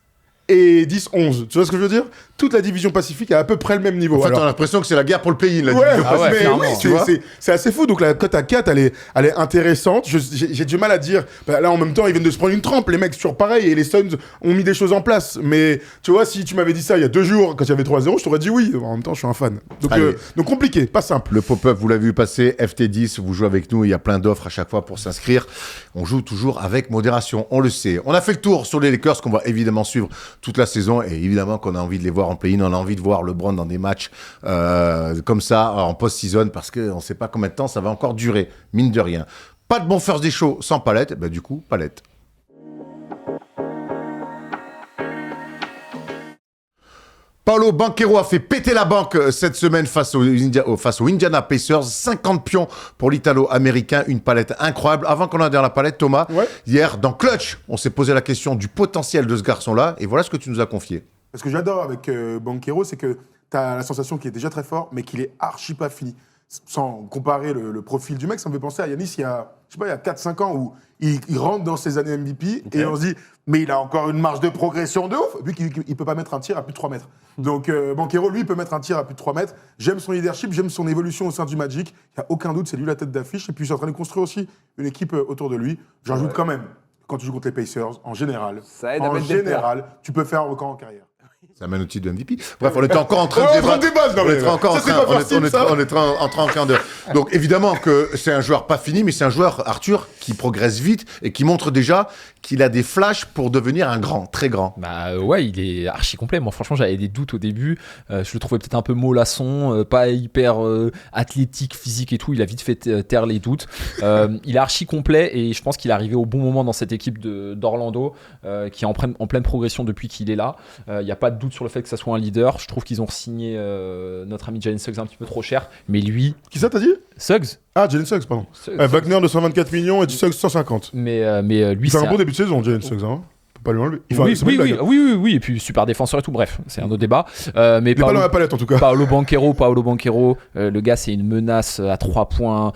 et 10-11. Tu vois ce que je veux dire? toute la division Pacifique est à peu près le même niveau. En fait, Alors, on a l'impression que c'est la guerre pour le pays, la ouais, division mais clairement, oui, tu vois. c'est assez fou. Donc la cote à 4, elle est intéressante. J'ai du mal à dire. Bah, là, en même temps, ils viennent de se prendre une trempe. Les mecs, c'est toujours pareil. Et les Suns ont mis des choses en place. Mais tu vois, si tu m'avais dit ça il y a 2 jours, quand il y avait 3-0, je t'aurais dit oui. En même temps, je suis un fan. Donc compliqué, pas simple. Le pop-up, vous l'avez vu passer, FT10, vous jouez avec nous, il y a plein d'offres à chaque fois pour s'inscrire. On joue toujours avec modération, on le sait. On a fait le tour sur les Lakers qu'on va évidemment suivre toute la saison et évidemment qu'on a envie de les voir en play-in, on a envie de voir LeBron dans des matchs comme ça en post-season parce qu'on ne sait pas combien de temps ça va encore durer, mine de rien. Pas de bon first day show sans Palette, bah du coup, Palette. Paolo Banchero a fait péter la banque cette semaine face aux Indiana Pacers. 50 pions pour l'Italo-Américain, une palette incroyable. Avant qu'on aille dans la palette, Thomas, hier, dans Clutch, on s'est posé la question du potentiel de ce garçon-là. Et voilà ce que tu nous as confié. Ce que j'adore avec Banchero, c'est que tu as la sensation qu'il est déjà très fort, mais qu'il est archi pas fini. Sans comparer le profil du mec, ça me fait penser à Yanis il y a 4-5 ans où il rentre dans ses années MVP et on se dit, mais il a encore une marge de progression de ouf, vu qu'il ne peut pas mettre un tir à plus de 3 mètres. Donc Banchero, lui, il peut mettre un tir à plus de 3 mètres. J'aime son leadership, j'aime son évolution au sein du Magic. Il n'y a aucun doute, c'est lui la tête d'affiche. Et puis, il est en train de construire aussi une équipe autour de lui. J'ajoute quand même, quand tu joues contre les Pacers, en général, tu peux faire un record en carrière. Ça amène au titre de MVP. Bref, on était encore en train de débattre. Donc, évidemment que c'est un joueur pas fini, mais c'est un joueur, Arthur, qui progresse vite et qui montre déjà qu'il a des flashs pour devenir un grand, très grand. Bah ouais, il est archi complet. Moi, franchement, j'avais des doutes au début. Je le trouvais peut-être un peu mollasson, pas hyper athlétique, physique et tout. Il a vite fait taire les doutes. Il est archi complet et je pense qu'il est arrivé au bon moment dans cette équipe d'Orlando qui est en pleine progression depuis qu'il est là. Il n'y a pas de doute sur le fait que ça soit un leader. Je trouve qu'ils ont signé notre ami Jalen Suggs un petit peu trop cher. Mais lui... Qui ça, t'as dit ? Suggs. Ah, Jalen Suggs, pardon. Wagner de 124 millions et Suggs 150. Mais lui, c'est un bon début de saison, Jalen Suggs. Hein. Pas lui enlever. Oui, et puis super défenseur et tout, bref, c'est un autre débat. Mais pas dans la palette en tout cas. Paolo Banchero, le gars c'est une menace à 3 points,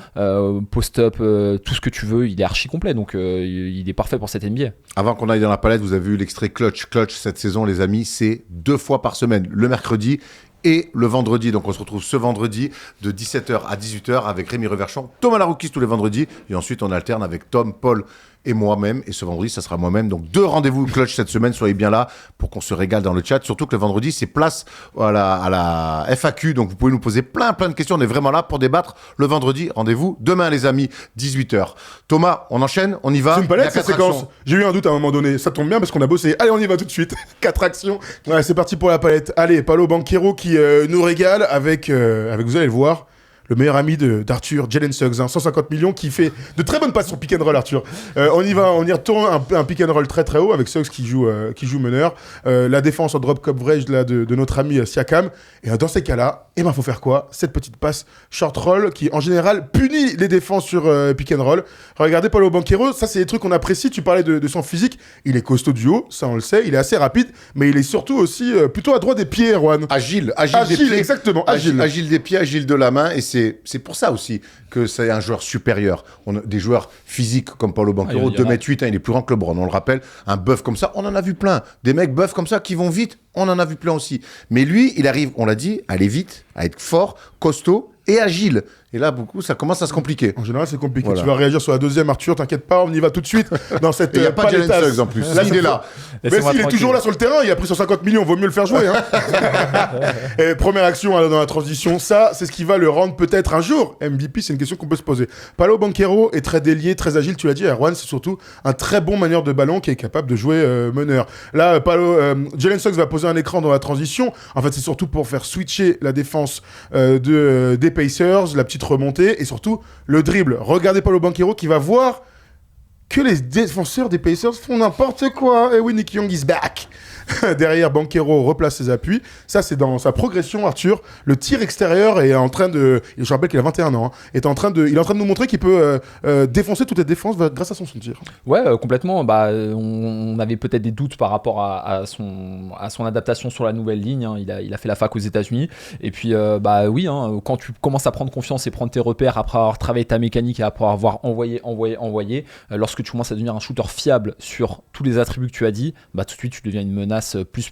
post-up, tout ce que tu veux, il est archi complet, donc il est parfait pour cette NBA. Avant qu'on aille dans la palette, vous avez vu l'extrait Clutch cette saison, les amis, c'est 2 fois par semaine, le mercredi et le vendredi. Donc on se retrouve ce vendredi de 17h à 18h avec Rémi Reverchon, Thomas Laroukis tous les vendredis et ensuite on alterne avec Tom, Paul et moi-même. Et ce vendredi, ça sera moi-même. Donc 2 rendez-vous Clutch cette semaine. Soyez bien là pour qu'on se régale dans le chat. Surtout que le vendredi, c'est place à la FAQ. Donc vous pouvez nous poser plein de questions. On est vraiment là pour débattre le vendredi. Rendez-vous demain, les amis, 18h. Thomas, on enchaîne, on y va. C'est une palette, cette séquence. J'ai eu un doute à un moment donné. Ça tombe bien parce qu'on a bossé. Allez, on y va tout de suite. 4 actions. Ouais, c'est parti pour la palette. Allez, Paolo Banchero qui nous régale avec, vous allez le voir, le meilleur ami d'Arthur, Jalen Suggs, 150 millions, qui fait de très bonnes passes sur pick and roll, Arthur. On y retourne un pick and roll très haut avec Suggs qui joue meneur. La défense en drop coverage là, de notre ami Siakam. Et dans ces cas-là, faut faire quoi ? Cette petite passe short roll qui, en général, punit les défenses sur pick and roll. Regardez Paolo Banchero, ça c'est des trucs qu'on apprécie. Tu parlais de son physique. Il est costaud du haut, ça on le sait. Il est assez rapide, mais il est surtout aussi plutôt à droit des pieds, Erwan. Agile des pieds. Exactement, agile. Agile des pieds, agile de la main. Et c'est pour ça aussi que c'est un joueur supérieur. On a des joueurs physiques comme Paolo Banchero, 2m8, il est plus grand que LeBron, on le rappelle. Un buff comme ça, on en a vu plein. Des mecs buffs comme ça qui vont vite, on en a vu plein aussi. Mais lui, il arrive, on l'a dit, à aller vite, à être fort, costaud et agile. Et là, ça commence à se compliquer. En général, c'est compliqué. Voilà. Tu vas réagir sur la deuxième, Arthur, t'inquiète pas, on y va tout de suite dans cette il n'y a pas Jalen Suggs en plus. Là, il est là. Mais s'il est toujours là sur le terrain, il a pris 150 millions, vaut mieux le faire jouer. Hein. Et première action dans la transition, ça, c'est ce qui va le rendre peut-être un jour MVP, c'est une question qu'on peut se poser. Paolo Banchero est très délié, très agile, tu l'as dit, Erwan, c'est surtout un très bon manieur de ballon qui est capable de jouer meneur. Là, Jalen Suggs va poser un écran dans la transition. En fait, c'est surtout pour faire switcher la défense des Pacers, la petite remontée et surtout le dribble. Regardez Paolo Banchero qui va voir que les défenseurs des Pacers font n'importe quoi. Et oui, Nick Young is back. Derrière, Banchero replace ses appuis. Ça, c'est dans sa progression, Arthur. Le tir extérieur est en train de... Je rappelle qu'il a 21 ans. Il est en train de nous montrer qu'il peut défoncer toutes les défenses grâce à son tir. Ouais, complètement. On avait peut-être des doutes par rapport à son adaptation sur la nouvelle ligne. Hein. Il a fait la fac aux États-Unis. Et puis, oui, hein, quand tu commences à prendre confiance et prendre tes repères après avoir travaillé ta mécanique et après avoir envoyé, lorsque que tu commences à devenir un shooter fiable sur tous les attributs que tu as dit, bah tout de suite tu deviens une menace plus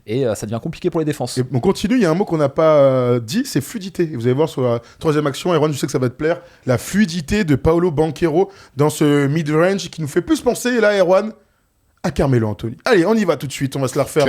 et ça devient compliqué pour les défenses. Et on continue, il y a un mot qu'on n'a pas dit, c'est fluidité. Vous allez voir sur la troisième action, Erwan, je sais que ça va te plaire, la fluidité de Paolo Banchero dans ce mid-range qui nous fait plus penser, là, Erwan, à Carmelo Anthony. Allez, on y va tout de suite, on va se la refaire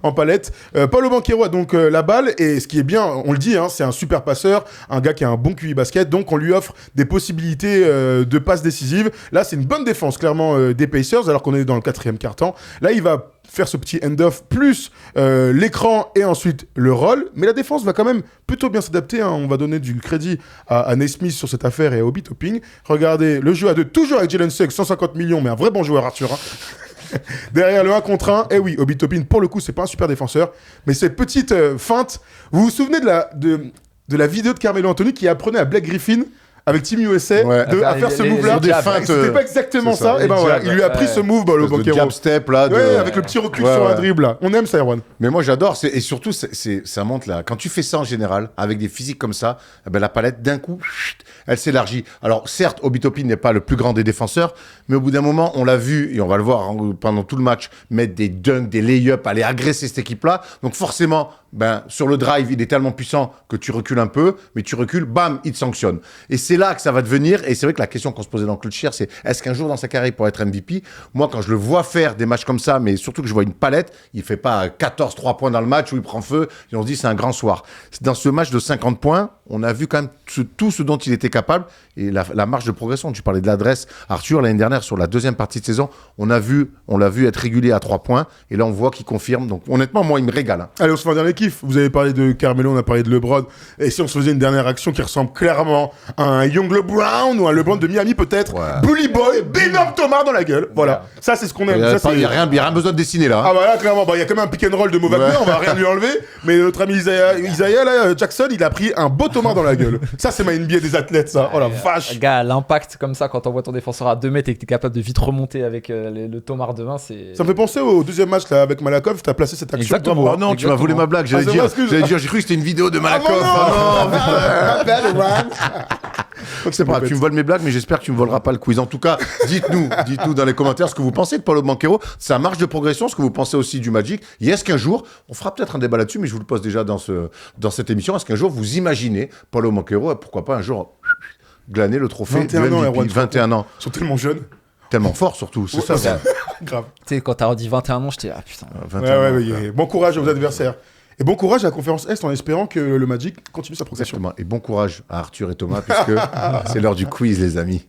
en palette. Paolo Banchero a donc la balle, et ce qui est bien, on le dit, hein, c'est un super passeur, un gars qui a un bon QI basket, donc on lui offre des possibilités de passes décisives. Là, c'est une bonne défense, clairement, des Pacers, alors qu'on est dans le 4e quart-temps. Là, il va faire ce petit end-off, plus l'écran et ensuite le roll, mais la défense va quand même plutôt bien s'adapter, hein. On va donner du crédit à Naismith sur cette affaire et à Obi Toppin. Regardez, le jeu à 2, toujours avec Jalen Suggs, 150 millions, mais un vrai bon joueur, Arthur, hein. Derrière le 1 contre 1, et oui, Obi Toppin, pour le coup, c'est pas un super défenseur, mais cette petite feinte, vous vous souvenez de la vidéo de Carmelo Anthony qui apprenait à Black Griffin avec Team USA à faire ce move-là. C'était pas exactement ça. Et ben voilà, il lui a pris ce move, le Banchero. Jab step là. Avec le petit recul sur un dribble là. On aime ça, Erwan. Mais moi j'adore, et surtout ça monte là. Quand tu fais ça en général, avec des physiques comme ça, la palette d'un coup, elle s'élargit. Alors certes, Obi Toppin n'est pas le plus grand des défenseurs, mais au bout d'un moment, on l'a vu, et on va le voir pendant tout le match, mettre des dunks, des lay-ups, aller agresser cette équipe-là. Donc forcément, sur le drive, il est tellement puissant que tu recules un peu, mais tu recules, bam, il te sanctionne. Et c'est là que ça va devenir, et c'est vrai que la question qu'on se posait dans Clutch Share, c'est est-ce qu'un jour dans sa carrière il pourrait être MVP? Moi, quand je le vois faire des matchs comme ça, mais surtout que je vois une palette, il fait pas 14-3 points dans le match où il prend feu, et on se dit c'est un grand soir. Dans ce match de 50 points, on a vu quand même tout ce dont il était capable, et la marge de progression. Tu parlais de l'adresse, Arthur, l'année dernière, sur la deuxième partie de saison, on l'a vu être régulier à 3 points, et là on voit qu'il confirme. Donc honnêtement, moi, il me régale. Hein. Allez, on se fait un dernier kiff. Vous avez parlé de Carmelo, on a parlé de LeBron. Et si on se faisait une dernière action qui ressemble clairement à un Young LeBron ou un LeBron de Miami peut-être, Bully Boy, énorme Thomas dans la gueule. Voilà, ça c'est ce qu'on aime. Il n'y a rien besoin de dessiner là. Ah bah là, clairement, il y a quand même un pick and roll de Mo Wagner, on va rien lui enlever. Mais notre ami Isaiah là, Jackson, il a pris un beau Thomas dans la gueule. Ça c'est ma NBA des athlètes, ça. Oh la vache. Gars, l'impact comme ça, quand on voit ton défenseur à 2 mètres et que t'es capable de vite remonter avec le Thomas de main, c'est... Ça me fait penser au deuxième match là, avec Malakov, t'as placé cette action. Exactement. Oh non, tu m'as volé ma blague. J'allais dire, j'ai cru que c'était une vidéo de Malakov. C'est pas grave, tu me voles mes blagues, mais j'espère que tu me voleras pas le quiz. En tout cas, dites-nous dans les commentaires ce que vous pensez de Paolo Banchero, sa marge de progression, ce que vous pensez aussi du Magic. Et est-ce qu'un jour, on fera peut-être un débat là-dessus, mais je vous le pose déjà dans cette émission, est-ce qu'un jour vous imaginez Paolo Banchero, pourquoi pas un jour glaner le trophée 21 ans, MVP, 21 ans. Ils sont tellement jeunes. Tellement fort surtout, c'est ça. Grave. Tu sais, quand t'as redit 21 ans, j'étais putain. 21 ans. Bon courage à vos adversaires. Et bon courage à la conférence Est en espérant que le Magic continue sa progression. Exactement. Et bon courage à Arthur et Thomas, puisque c'est l'heure du quiz, les amis.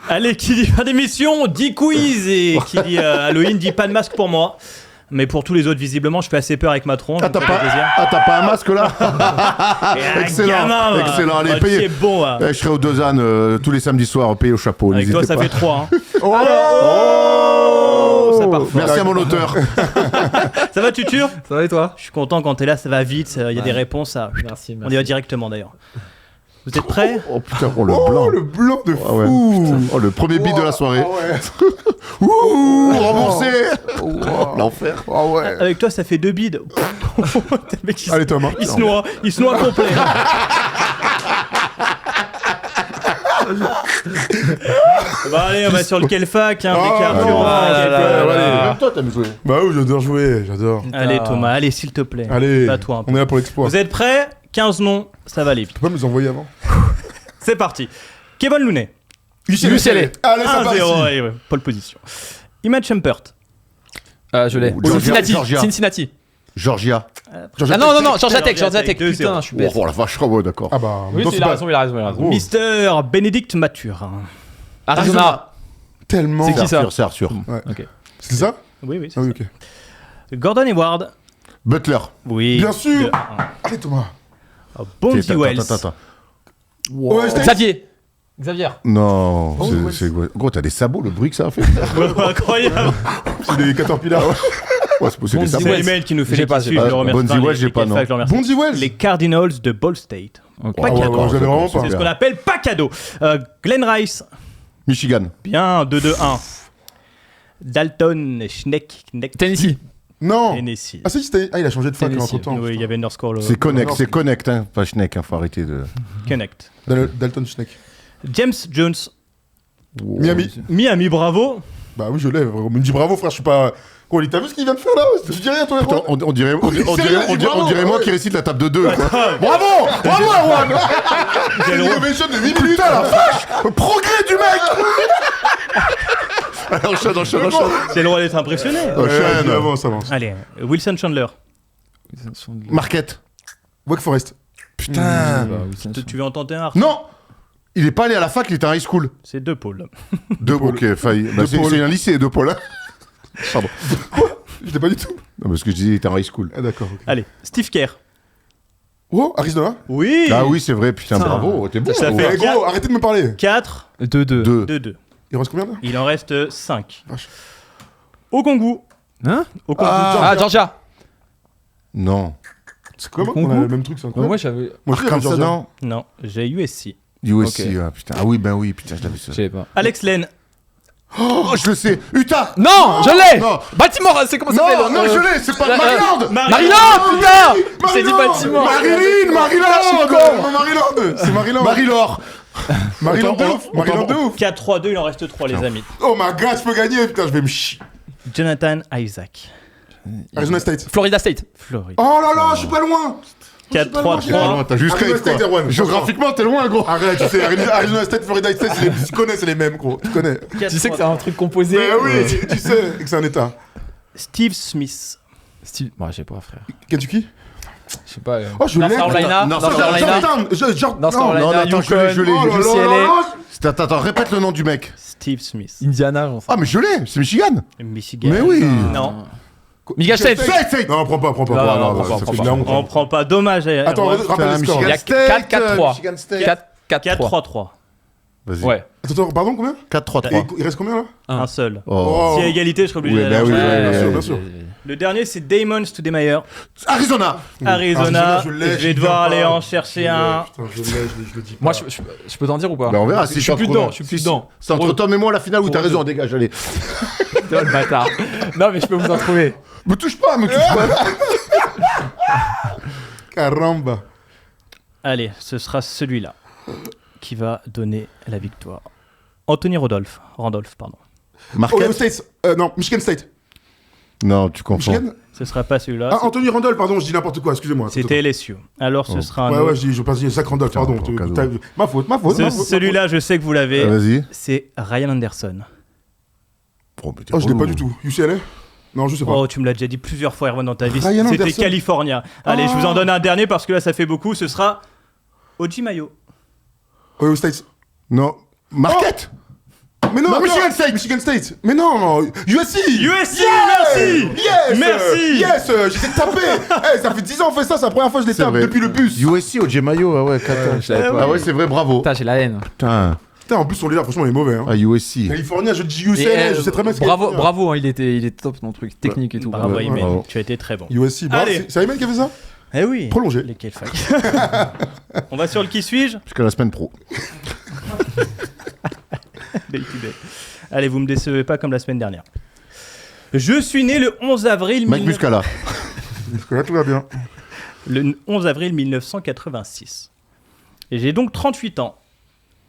Allez, qui dit fin d'émission, dit quiz. Et qui dit Halloween, dit pas de masque pour moi. Mais pour tous les autres, visiblement, je fais assez peur avec ma tronche. T'as pas un masque là? Excellent, allez, payez. C'est bon, là. Je serai au Dozan tous les samedis soirs, payé au chapeau. Avec toi, ça pas. fait 3. Hein. Oh, ça part fort. Merci à mon auteur. Ça va, Tutur? Ça va et toi? Je suis content quand t'es là, ça va vite. Il y a des réponses. Merci. On y va directement d'ailleurs. Vous êtes prêts? Oh putain, le blanc. le blanc de fou. Ah ouais, le premier beat de la soirée. Ouh, remboursé. L'enfer. Avec toi, ça fait 2 bides. Allez, Thomas. Il se noie complet. Bon, allez, on va sur le Kelfac. Hein, Toi, t'aimes jouer. Bah oui, j'adore jouer, j'adore. Allez, Thomas, allez, s'il te plaît. Allez, Bats-toi un peu. on est là pour l'exploit. Vous êtes prêts? 15 noms, ça va aller vite. Tu peux pas me les envoyer avant? C'est parti. Kevin Looney. UCLA. Allez, ça part 1-0, ici. ouais, pole position. Imad Shumpert. Je l'ai. Cincinnati. Georgia. Non, Georgia Tech. 2-0. Putain, je suis bête. Oh la vache, ouais, d'accord. Ah bah, Oui, dans il ce a bas- raison, il a raison. Mister Bénédicte Mathurin. Arizona. Tellement. C'est qui ça? C'est Arthur. C'est ça? Oui, c'est Ah oui, ça. ok. Gordon Hayward. Butler. Oui. Bien sûr. 2-1. Allez, Thomas. Bonzi Wells. Attends. Ouais, Xavier. Non, gros, t'as des sabots, le bruit que ça a fait. Incroyable. C'est des Caterpillars. Ouais, c'est possible. Bonzi des C'est sabots. Wells. Email qui nous fait J'ai les pas, tissus, j'ai je pas. le remercie. Bonzi Wells, j'ai pas, non. Bonzi Wells. Les Cardinals de Ball State. Ok. Pas cadeau. J'avais vraiment pas. C'est ce qu'on appelle pas cadeau. Glenn Rice. Michigan. Bien, 2-2-1. Dalton Schneck. Tennessee. Non. Tennessee. Ah, il a changé de fac Tennessee. entre temps. Oui, il y avait North Carolina. C'est Connect, hein, pas Schneck, hein, faut arrêter de... Connect. Dalton Schneck. James Jones. Miami, bravo. Bah oui, je l'ai. On me dit bravo, frère, je suis pas. Quoi, t'as vu ce qu'il vient de faire là? Je dis rien, toi, Putain, Erwan. on dirait moi ouais. qui récite la table de 2. Bravo Erwan. J'ai une innovation de 8 minutes. Putain la vache. Progrès du mec. Allez, enchaîne. J'ai le droit d'être impressionné. Enchaîne. Avance. Allez, Wilson Chandler. Marquette. Wake Forest. Putain. Tu veux en tenter un? Non. Il est pas allé à la fac, il était en high school. C'est 2 pôles. Ok, failli. Bah, c'est un lycée, 2 pôles. Pardon. Je l'ai pas du tout. Non, parce que je disais, il était en high school. Ah, d'accord. ok. Allez, Steve Kerr. Oh, Arizona. Oui. Ah oui, c'est vrai, putain, bravo, t'es bon. Ça ouais. fait- Eh, gros, arrêtez de me parler. 4, 2-2. 2-2. Il reste combien là? Il en reste 5. Vache. Okongu. Hein? Okongu. Ah, Georgia. Non. C'est comment? Congo. On a le même truc, c'est incroyable. Moi, j'avais. Moi, je Comme ça, non. Non, j'ai USC. USC, Ok. ah, putain. Ah oui, ben oui, putain, je l'avais ça. Je savais pas. Alex Len. Oh, je le sais. Utah. Non, je l'ai. Non. Baltimore, c'est comment ça s'appelle? Non, je l'ai, c'est pas Maryland. Maryland, putain. J'ai dit Baltimore. Maryland. C'est Maryland. Marie-Laure. Maryland de ouf. Maryland de ouf. 4-3-2, il en reste 3, les amis. Oh my god, je peux gagner. Putain, je vais me chier. Jonathan Isaac. Arizona State. Florida State. Floride. Oh là là, je suis pas loin. 4-3-3. T'as juste Arizona Kate, State, quoi. Erwan. Géographiquement, t'es loin, gros. Arrête, tu sais, Arizona State, Florida State, tu connais, c'est les mêmes, gros. Tu connais. Tu sais que c'est un truc composé. Mais oui, tu sais que c'est un état. Steve Smith. Style. Moi, je sais pas, frère. Kentucky? Je sais pas. Oh, je l'ai. North Carolina. Non, North Carolina. North Non, Carolina. attends, je Yukon. l'ai. UCLA. Attends, répète le nom du mec. Steve Smith. Indiana, j'en sais. Ah, mais je l'ai, c'est Michigan. Michigan. Mais oui. Non, Michigan State. Non, prends pas. Non, ça prends fait pas. de la honte. on prend pas. Dommage. Attends, rappelle les scores. Il y a 4-4-3. 4-4-3. 4-3-3. Vas-y. Ouais. Attends, pardon, combien? 4-3-3. Il reste combien là? Un seul. Oh. S'il y a égalité, je serai obligé Oui, d'aller bah oui, enchaîner. oui, bien sûr. Le dernier, c'est Damon Studemeyer. Arizona. Arizona. je l'ai, Je vais j'y devoir viens aller pas. en chercher un. Putain, je le dis pas. Moi, je peux t'en dire ou pas? Bah, on verra si Je suis plus dedans. Je suis plus dedans. C'est entre Tom et moi la finale où t'as raison, dégage, allez. Putain, le bâtard. Non, mais je peux vous en trouver. Me touche pas. Caramba. Allez, ce sera celui-là qui va donner la victoire. Anthony Randolph, pardon. Ohio Marquette. State. Non, Michigan State. Non, tu confonds. Michigan. Ce sera pas celui-là. Ah, Anthony Randall, pardon, je dis n'importe quoi, excusez-moi. C'était LSU. Alors ce sera un Ouais, autre. je pense que Zach Randolph, pardon. Tiens, cadeau. Ma faute. Celui-là, je sais que vous l'avez. Vas-y. C'est Ryan Anderson. Oh, mais t'es Oh, je l'ai relou. pas du tout. UCLA? Non, je sais pas. Oh, tu me l'as déjà dit plusieurs fois, Erwan, dans ta vie. Ryan C'était Anderson. California. Allez, je vous en donne un dernier parce que là, ça fait beaucoup. Ce sera Oji Mayo. Ohio State. Non. Marquette. Mais non, Non, attends, Michigan State. Michigan State. Mais non, USC. USC, Yes. merci. Yes. Merci. Yes, j'essaie de taper. Ça fait 10 ans qu'on fait ça, c'est la première fois que je les C'est tape vrai. depuis le bus. USC, OJ Mayo, ah ouais, 4 je l'avais pas. Ah ouais, c'est vrai, bravo. Putain, j'ai la haine. Putain. Putain, en plus, son leader, franchement, il est mauvais. Hein. Ah, USC. California, je dis Et, UCLA, je sais très bien ce qu'il y a. Bravo, hein, il était top dans le truc technique et tout. Bravo, Ouais, Ayman. bravo. Tu as été très bon. USC, bah, Allez. c'est Ayman qui a fait ça? Eh oui. Prolongé. Lesquels fac. On va sur le qui suis-je. Jusqu'à la semaine pro. Day to day. Allez, vous me décevez pas comme la semaine dernière. Je suis né le 11 avril, Mike Muscala. Parce que là, tout va bien. le 11 avril 1986. Et j'ai donc 38 ans.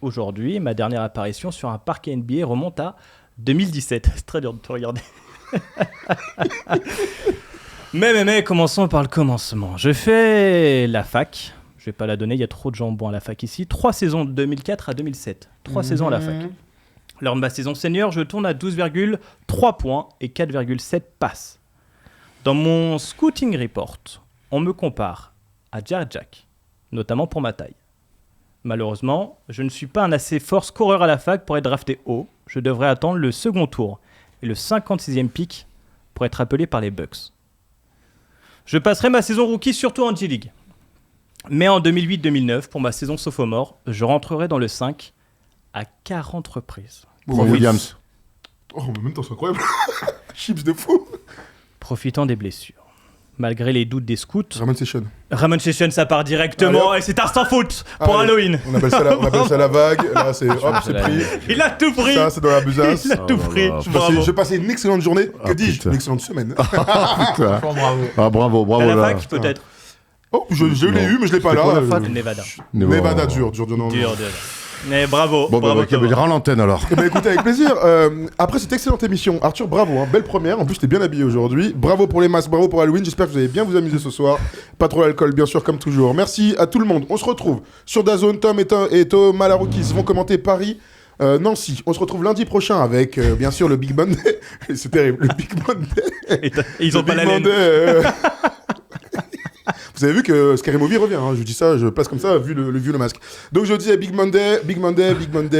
Aujourd'hui, ma dernière apparition sur un parquet NBA remonte à 2017. C'est très dur de te regarder. mais, commençons par le commencement. Je fais la fac. Je vais pas la donner, il y a trop de jambons à la fac ici. 3 saisons de 2004 à 2007. 3 saisons à la fac. Lors de ma saison senior, je tourne à 12,3 points et 4,7 passes. Dans mon scouting report, on me compare à Jared Jack, notamment pour ma taille. Malheureusement, je ne suis pas un assez fort scoreur à la fac pour être drafté haut. Je devrais attendre le second tour et le 56e pick pour être appelé par les Bucks. Je passerai ma saison rookie surtout en G-League. Mais en 2008-2009, pour ma saison sophomore, je rentrerai dans le 5 à 40 reprises. Pour Williams. Oh, mais en même temps, c'est incroyable. Chips de fou. Profitant des blessures. malgré les doutes des scouts. Ramon Session. Ramon Session, ça part directement Allez, et c'est un sans faute pour Allez, Halloween. On appelle ça la vague. Là, c'est hop, c'est la pris. Il a tout pris. Ça, c'est dans la besace. Il a tout pris. Bravo. Je passais une excellente journée. Que dis-je? putain. Une excellente semaine. Putain. Franchement, bravo. Ah, bravo, À bravo. la là. fac, peut-être. Oh, je l'ai eu, mais je l'ai pas C'était quoi, là. la fac Nevada. Nevada, dur, non. Dur. Mais bravo. Bon, bah, bravo, ok, Thomas. mais rends l'antenne alors. Eh ben, écoutez, avec plaisir. Après cette excellente émission, Arthur, bravo, hein, belle première. En plus, t'es bien habillé aujourd'hui. Bravo pour les masques, bravo pour Halloween. J'espère que vous allez bien vous amuser ce soir. Pas trop d'alcool, bien sûr, comme toujours. Merci à tout le monde. On se retrouve sur DAZN. Tom et Thomas Larokis vont commenter Paris. Nancy. On se retrouve lundi prochain avec, bien sûr, le Big Monday. C'est terrible, le Big Monday. Et ils ont Le pas Big la laine. Monday, Vous avez vu que Scary Movie revient, hein. Je dis ça, je passe comme ça, vu le masque. Donc je dis Big Monday,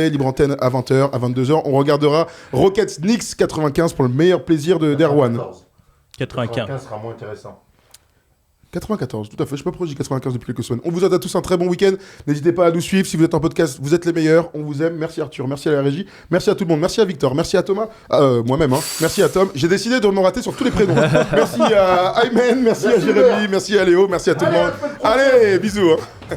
libre antenne à 20h, à 22h. On regardera Rockets Knicks 95 pour le meilleur plaisir d'Erwan. 95. sera moins intéressant. 94, tout à fait. Je sais pas pourquoi je dis 95 depuis quelques semaines. On vous souhaite à tous un très bon week-end. N'hésitez pas à nous suivre. Si vous êtes en podcast, vous êtes les meilleurs. On vous aime. Merci Arthur, merci à la régie, merci à tout le monde, merci à Victor, merci à Thomas, moi-même, hein. Merci à Tom. J'ai décidé de me rater sur tous les prénoms. Merci à Aymen, merci à Jérémy, merci à Léo, merci à tout le monde. Allez, bisous. Hein.